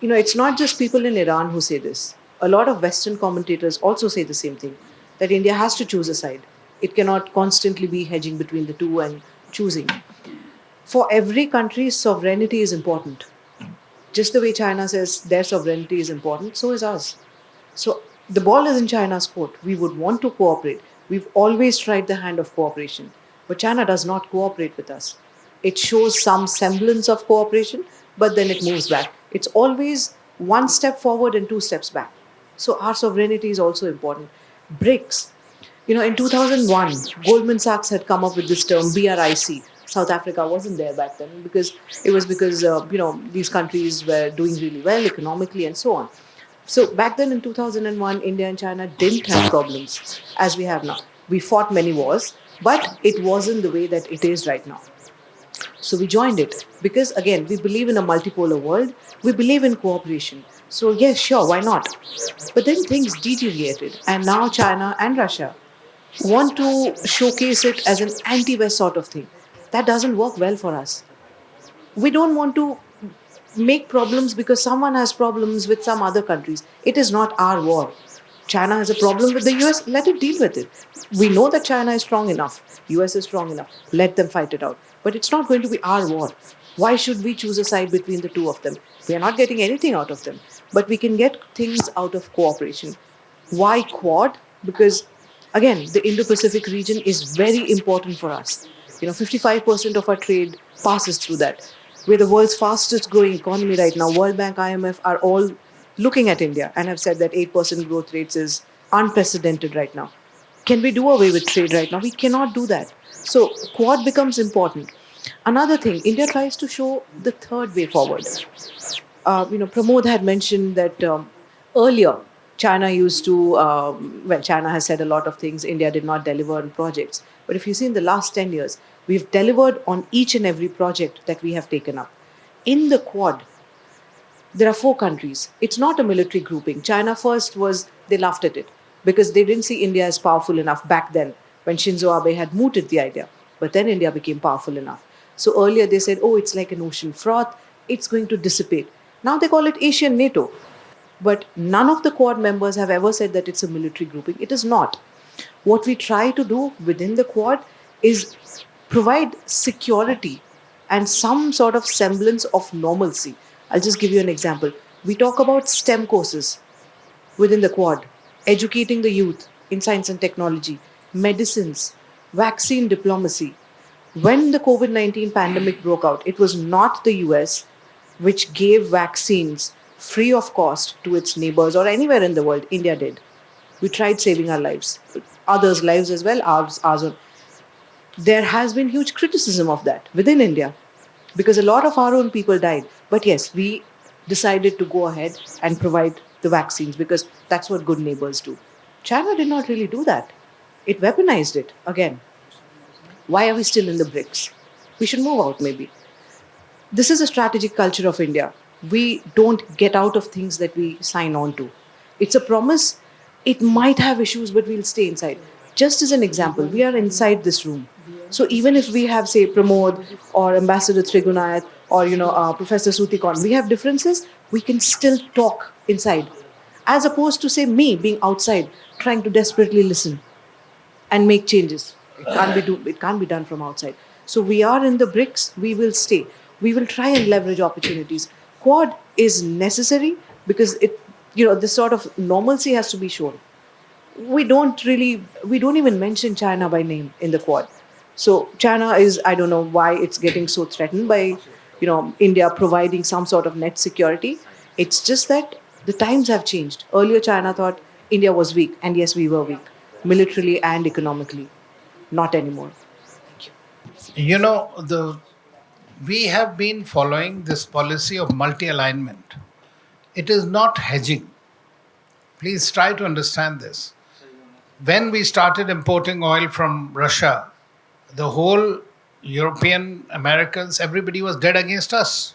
It's not just people in Iran who say this. A lot of Western commentators also say the same thing, that India has to choose a side. It cannot constantly be hedging between the two and choosing. For every country, sovereignty is important. Just the way China says their sovereignty is important, so is ours. So the ball is in China's court. We would want to cooperate. We've always tried the hand of cooperation. But China does not cooperate with us. It shows some semblance of cooperation, but then it moves back. It's always one step forward and two steps back. So our sovereignty is also important. BRICS. In 2001, Goldman Sachs had come up with this term BRIC. South Africa wasn't there back then because these countries were doing really well economically and so on. So back then in 2001, India and China didn't have problems as we have now. We fought many wars, but it wasn't the way that it is right now. So we joined it because, again, we believe in a multipolar world. We believe in cooperation. So, yes, sure, why not? But then things deteriorated, and now China and Russia want to showcase it as an anti West sort of thing. That doesn't work well for us. We don't want to make problems because someone has problems with some other countries. It is not our war. China has a problem with the US, let it deal with it. We know that China is strong enough, US is strong enough, let them fight it out. But it's not going to be our war. Why should we choose a side between the two of them? We are not getting anything out of them, but we can get things out of cooperation. Why Quad? Because again, the Indo-Pacific region is very important for us. 55% of our trade passes through that. We're the world's fastest growing economy right now. World Bank, IMF are all looking at India and have said that 8% growth rates is unprecedented right now. Can we do away with trade right now? We cannot do that. So Quad becomes important. Another thing, India tries to show the third way forward. Pramod had mentioned that earlier China used to, China has said a lot of things. India did not deliver on projects. But if you see in the last 10 years, we've delivered on each and every project that we have taken up. In the Quad, there are 4 countries. It's not a military grouping. China first they laughed at it because they didn't see India as powerful enough back then when Shinzo Abe had mooted the idea. But then India became powerful enough. So earlier they said, oh, it's like an ocean froth. It's going to dissipate. Now they call it Asian NATO. But none of the Quad members have ever said that it's a military grouping. It is not. What we try to do within the Quad is provide security and some sort of semblance of normalcy. I'll just give you an example. We talk about STEM courses within the Quad, educating the youth in science and technology, medicines, vaccine diplomacy. When the COVID-19 pandemic broke out, it was not the US which gave vaccines free of cost to its neighbors or anywhere in the world. India did. We tried saving our lives, others' lives as well, ours. There has been huge criticism of that within India. because a lot of our own people died. But yes, we decided to go ahead and provide the vaccines because that's what good neighbors do. China did not really do that. It weaponized it again. Why are we still in the BRICS? We should move out, maybe. This is a strategic culture of India. We don't get out of things that we sign on to. It's a promise. It might have issues, but we'll stay inside. Just as an example, we are inside this room. So even if we have, say, Pramod or Ambassador Trigunayat or Professor Sutikon, we have differences. We can still talk inside, as opposed to, say, me being outside trying to desperately listen and make changes. It can't be done from outside. So we are in the BRICS. We will stay. We will try and leverage opportunities. Quad is necessary because this sort of normalcy has to be shown. We don't even mention China by name in the Quad. So China is, I don't know why it's getting so threatened by, India providing some sort of net security. It's just that the times have changed. Earlier, China thought India was weak, and yes, we were weak, militarily and economically. Not anymore. You know, we have been following this policy of multi-alignment. It is not hedging. Please try to understand this. When we started importing oil from Russia, the whole European, Americans, everybody was dead against us.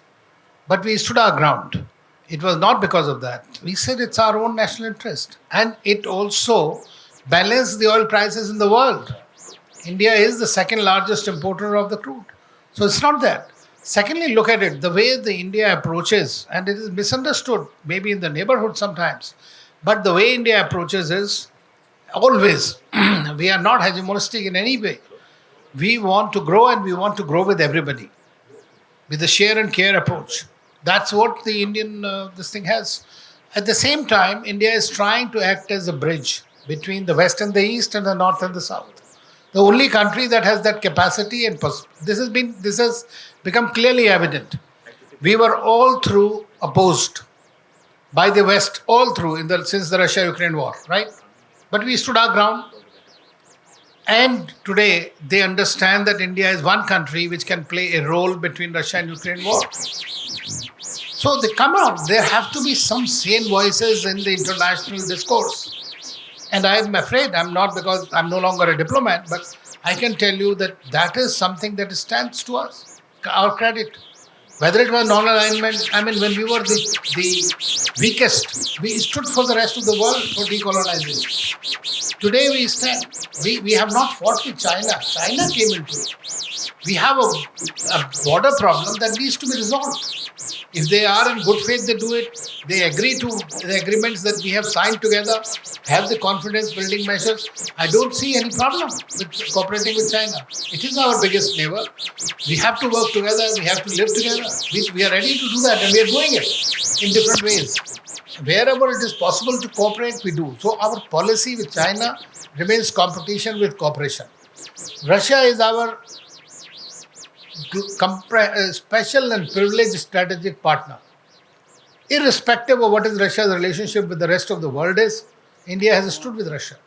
But we stood our ground. It was not because of that. We said it's our own national interest. And it also balanced the oil prices in the world. India is the second largest importer of the crude. So it's not that. Secondly, look at it, the way the India approaches, and it is misunderstood, maybe in the neighborhood sometimes, but the way India approaches is always, we are not hegemonistic in any way. We want to grow, and we want to grow with everybody, with the share and care approach. That's what the Indian, this thing has. At the same time, India is trying to act as a bridge between the West and the East and the North and the South. The only country that has that capacity, and this has become clearly evident. We were all through opposed by the West, all through since the Russia-Ukraine war, right? But we stood our ground. And today, they understand that India is one country which can play a role between Russia and Ukraine war. So they come out. There have to be some sane voices in the international discourse. And I'm afraid I'm not, because I'm no longer a diplomat, but I can tell you that is something that stands to us, our credit. Whether it was non-alignment, when we were the weakest, we stood for the rest of the world for decolonization. Today we stand. We have not fought with China. China came into it. We have a border problem that needs to be resolved. If they are in good faith, they do it. They agree to the agreements that we have signed together, have the confidence building measures. I don't see any problem with cooperating with China. It is our biggest neighbor. We have to work together. We have to live together. We are ready to do that, and we are doing it in different ways. Wherever it is possible to cooperate, we do. So our policy with China remains competition with cooperation. Russia is our special and privileged strategic partner. Irrespective of what is Russia's relationship with the rest of the world is, India has stood with Russia.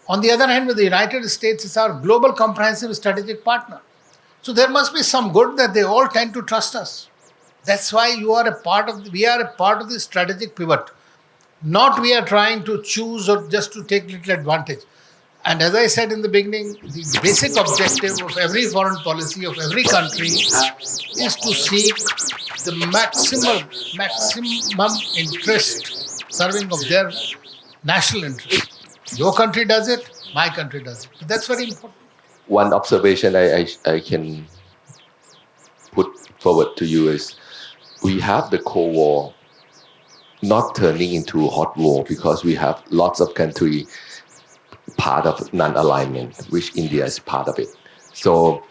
On the other hand, with the United States, it's our global comprehensive strategic partner. So there must be some good that they all tend to trust us. That's why we are a part of the strategic pivot. Not we are trying to choose or just to take little advantage. And as I said in the beginning, the basic objective of every foreign policy of every country is to seek the maximum interest serving of their national interest. Your country does it, my country does it. That's very important. One observation I can put forward to you is we have the Cold War not turning into a hot war because we have lots of countries part of non-alignment, which India is part of it. So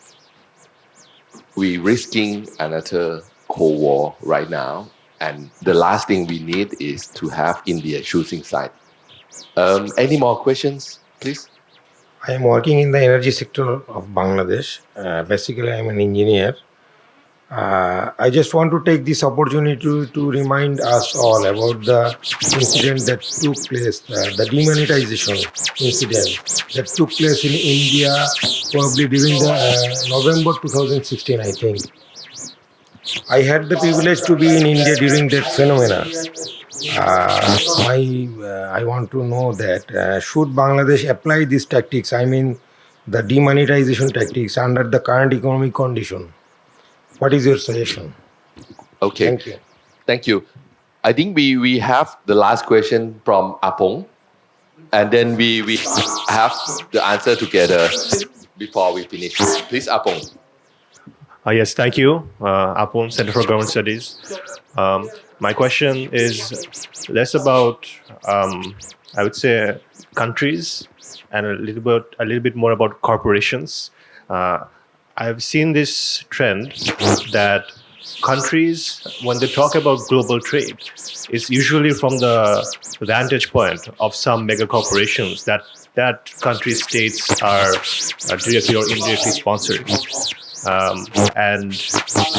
we're risking another Cold War right now, and the last thing we need is to have India choosing side. Any more questions, please? I am working in the energy sector of Bangladesh. Basically, I am an engineer. I just want to take this opportunity to remind us all about the incident that took place, the demonetization incident that took place in India probably during the November 2016, I think. I had the privilege to be in India during that phenomena. I want to know that should Bangladesh apply these tactics? I mean, the demonetization tactics under the current economic condition. What is your suggestion? Okay, Thank you. thank you. I think we have the last question from Apong, and then we have the answer together before we finish. Please, Apong. Yes, thank you, Apon, Center for Government Studies. My question is less about, I would say, countries, and a little bit more about corporations. I've seen this trend that countries, when they talk about global trade, it's usually from the vantage point of some mega corporations that country states are directly or indirectly sponsored. And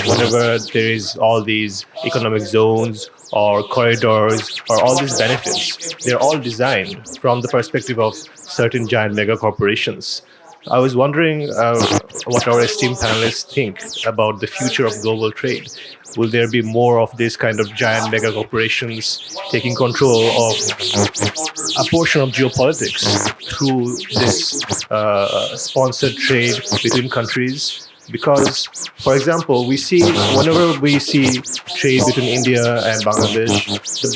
whenever there is all these economic zones or corridors or all these benefits, they're all designed from the perspective of certain giant mega corporations. I was wondering what our esteemed panelists think about the future of global trade. Will there be more of these kind of giant mega corporations taking control of a portion of geopolitics through this sponsored trade between countries? Because, for example, whenever we see trade between India and Bangladesh,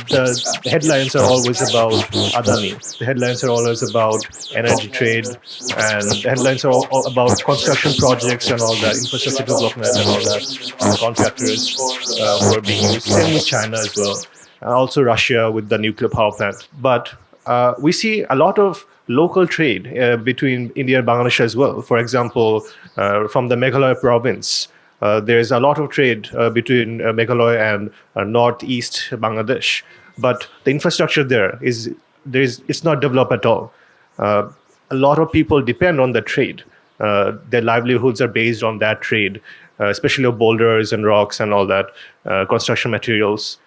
the headlines are always about Adani. The headlines are always about energy trade, and the headlines are all about construction projects and all that, infrastructure development and all that, contractors who are being used. Same with China as well, and also Russia with the nuclear power plant. But we see a lot of local trade between India and Bangladesh as well. For example, from the Meghalaya province, there's a lot of trade between Meghalaya and northeast Bangladesh. But the infrastructure it's not developed at all. A lot of people depend on the trade. Their livelihoods are based on that trade, especially of boulders and rocks and all that, construction materials.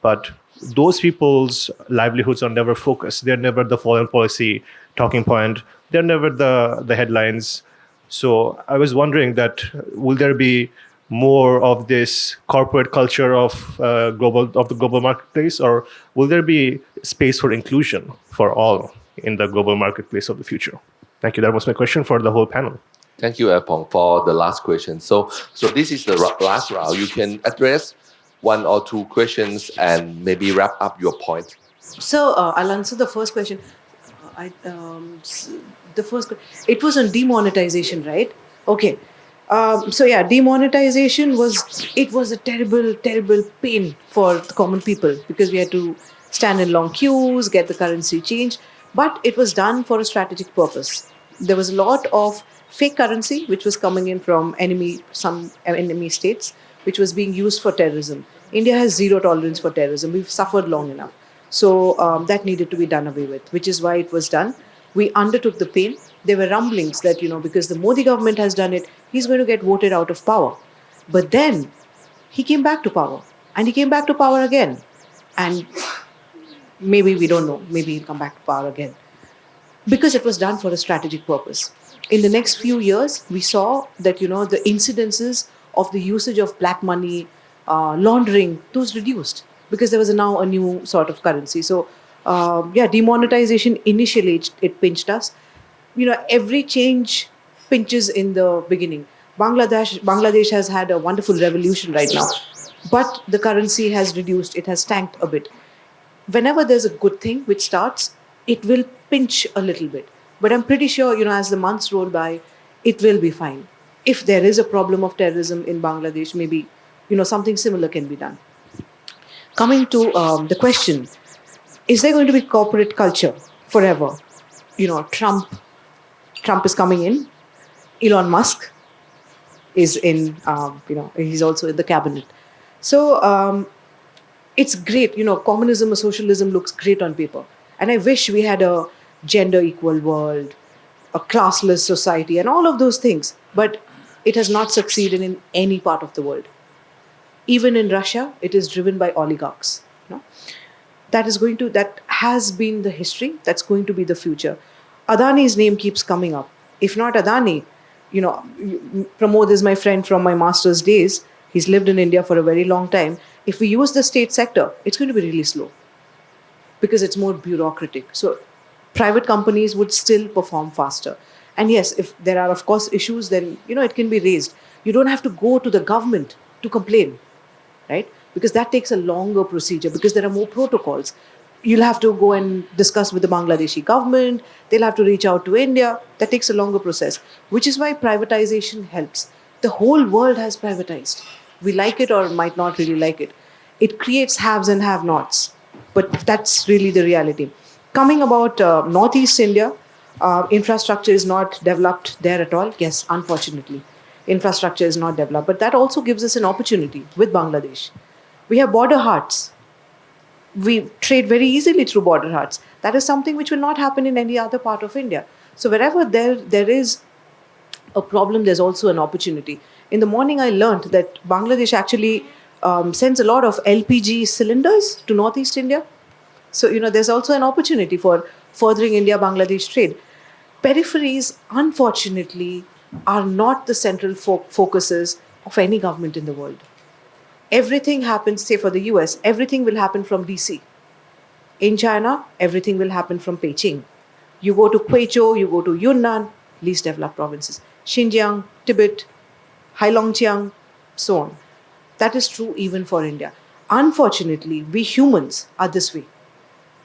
But those people's livelihoods are never focused. They're never the foreign policy talking point. They're never the headlines. So I was wondering that will there be more of this corporate culture of the global marketplace, or will there be space for inclusion for all in the global marketplace of the future? Thank you. That was my question for the whole panel. Thank you, Apong, for the last question. So this is the last round. You can address one or two questions and maybe wrap up your point. So I'll answer the first question. It was on demonetization, right? Okay. So yeah, demonetization was a terrible, terrible pain for the common people because we had to stand in long queues, get the currency changed. But it was done for a strategic purpose. There was a lot of fake currency which was coming in from some enemy states, which was being used for terrorism. India has zero tolerance for terrorism. We've suffered long enough. So that needed to be done away with, which is why it was done. We undertook the pain. There were rumblings that, because the Modi government has done it, he's going to get voted out of power. But then he came back to power, and he came back to power again. And maybe we don't know, maybe he'll come back to power again. Because it was done for a strategic purpose. In the next few years, we saw that, the incidences of the usage of black money, laundering, those reduced because there was now a new sort of currency. So, demonetization initially it pinched us. Every change pinches in the beginning. Bangladesh has had a wonderful revolution right now, but the currency has reduced. It has tanked a bit. Whenever there's a good thing which starts, it will pinch a little bit. But I'm pretty sure, as the months roll by, it will be fine. If there is a problem of terrorism in Bangladesh, maybe, something similar can be done. Coming to the question, is there going to be corporate culture forever? Trump is coming in. Elon Musk is in, he's also in the cabinet. So it's great. Communism or socialism looks great on paper. And I wish we had a gender equal world, a classless society, and all of those things. But it has not succeeded in any part of the world. Even in Russia, it is driven by oligarchs. That has been the history. That's going to be the future. Adani's name keeps coming up. If not Adani, Pramod is my friend from my master's days. He's lived in India for a very long time. If we use the state sector, it's going to be really slow because it's more bureaucratic. So private companies would still perform faster. And yes, if there are of course issues, then it can be raised. You don't have to go to the government to complain, right? Because that takes a longer procedure because there are more protocols. You'll have to go and discuss with the Bangladeshi government. They'll have to reach out to India. That takes a longer process, which is why privatization helps. The whole world has privatized. We like it or might not really like it. It creates haves and have-nots, but that's really the reality. Coming about Northeast India, infrastructure is not developed there at all. Yes, unfortunately, infrastructure is not developed, but that also gives us an opportunity with Bangladesh. We have border hearts. We trade very easily through border hearts. That is something which will not happen in any other part of India. So wherever there is a problem, there's also an opportunity. In the morning, I learned that Bangladesh actually sends a lot of LPG cylinders to Northeast India. So, there's also an opportunity for furthering India-Bangladesh trade. Peripheries, unfortunately, are not the central focuses of any government in the world. Everything happens, say for the US, everything will happen from DC. In China, everything will happen from Beijing. You go to Quezhou, you go to Yunnan, least developed provinces, Xinjiang, Tibet, Heilongjiang, so on. That is true even for India. Unfortunately, we humans are this way.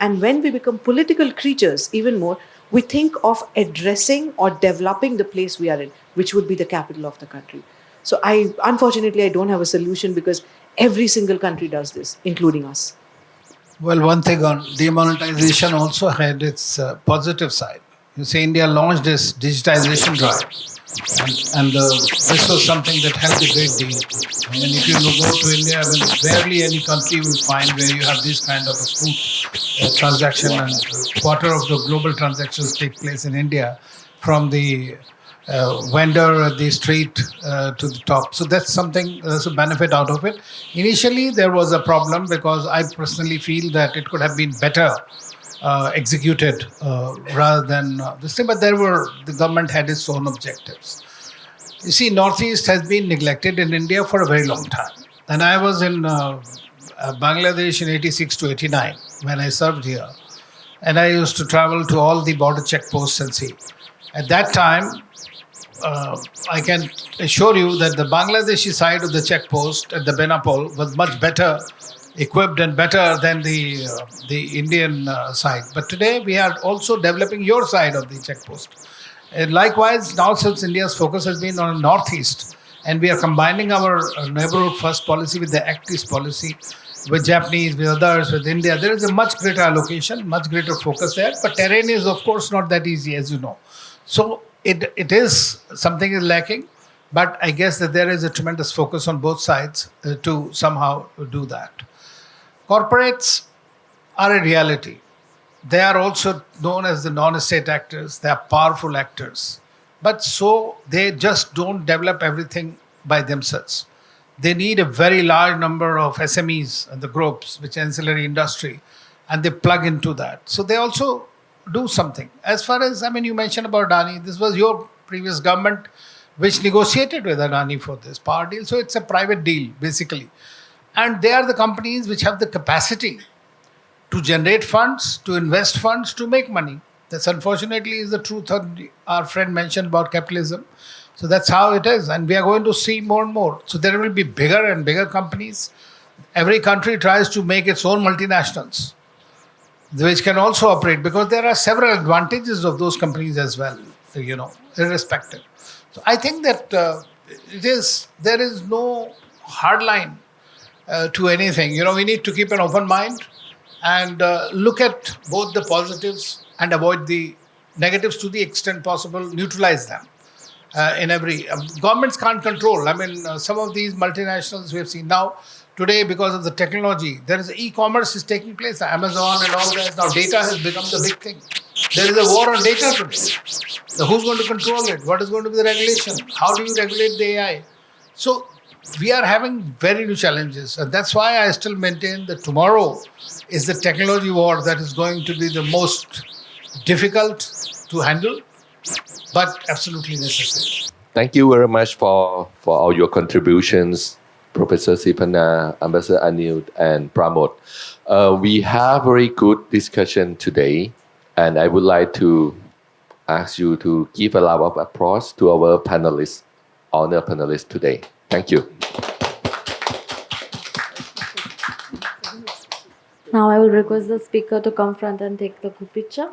And when we become political creatures even more, we think of addressing or developing the place we are in, which would be the capital of the country. So unfortunately, I don't have a solution because every single country does this, including us. Well, one thing on demonetization also had its positive side. You see, India launched this digitization drive, and this was something that helped a great deal. I mean, if you go to India, barely any country will find where you have this kind of a smooth transaction, and quarter of the global transactions take place in India, from the vendor at the street to the top. So that's something, there's a benefit out of it. Initially, there was a problem because I personally feel that it could have been better executed rather than this thing, but the government had its own objectives. You see, Northeast has been neglected in India for a very long time. And I was in Bangladesh in 86 to 89 when I served here. And I used to travel to all the border checkposts and see. At that time, I can assure you that the Bangladeshi side of the checkpost at the Benapole was much better equipped and better than the Indian side. But today we are also developing your side of the checkpost. And likewise, now since India's focus has been on Northeast, and we are combining our neighborhood first policy with the Act East policy, with Japanese, with others, with India, there is a much greater allocation, much greater focus there. But terrain is, of course, not that easy, as you know. So it is, something is lacking, but I guess that there is a tremendous focus on both sides to somehow do that. Corporates are a reality. They are also known as the non-state actors. They are powerful actors. But so they just don't develop everything by themselves. They need a very large number of SMEs and the groups, which ancillary industry, and they plug into that. So they also do something. As far as, you mentioned about Adani, this was your previous government which negotiated with Adani for this power deal. So it's a private deal, basically. And they are the companies which have the capacity to generate funds, to invest funds, to make money. That's unfortunately is the truth our friend mentioned about capitalism. So that's how it is. And we are going to see more and more. So there will be bigger and bigger companies. Every country tries to make its own multinationals, which can also operate, because there are several advantages of those companies as well, irrespective. So I think that there is no hard line to anything. We need to keep an open mind and look at both the positives and avoid the negatives to the extent possible, neutralize them in every... governments can't control. Some of these multinationals we have seen now, today, because of the technology, there is e-commerce is taking place, Amazon and all that. Now data has become the big thing. There is a war on data today. So who's going to control it? What is going to be the regulation? How do you regulate the AI? So we are having very new challenges. And that's why I still maintain that tomorrow is the technology war that is going to be the most difficult to handle, but absolutely necessary. Thank you very much for all your contributions, Professor Sipana, Ambassador Anil, and Pramod. We have very good discussion today, and I would like to ask you to give a round of applause to our panelists, honor panelists today. Thank you. Now I will request the speaker to come front and take the group picture.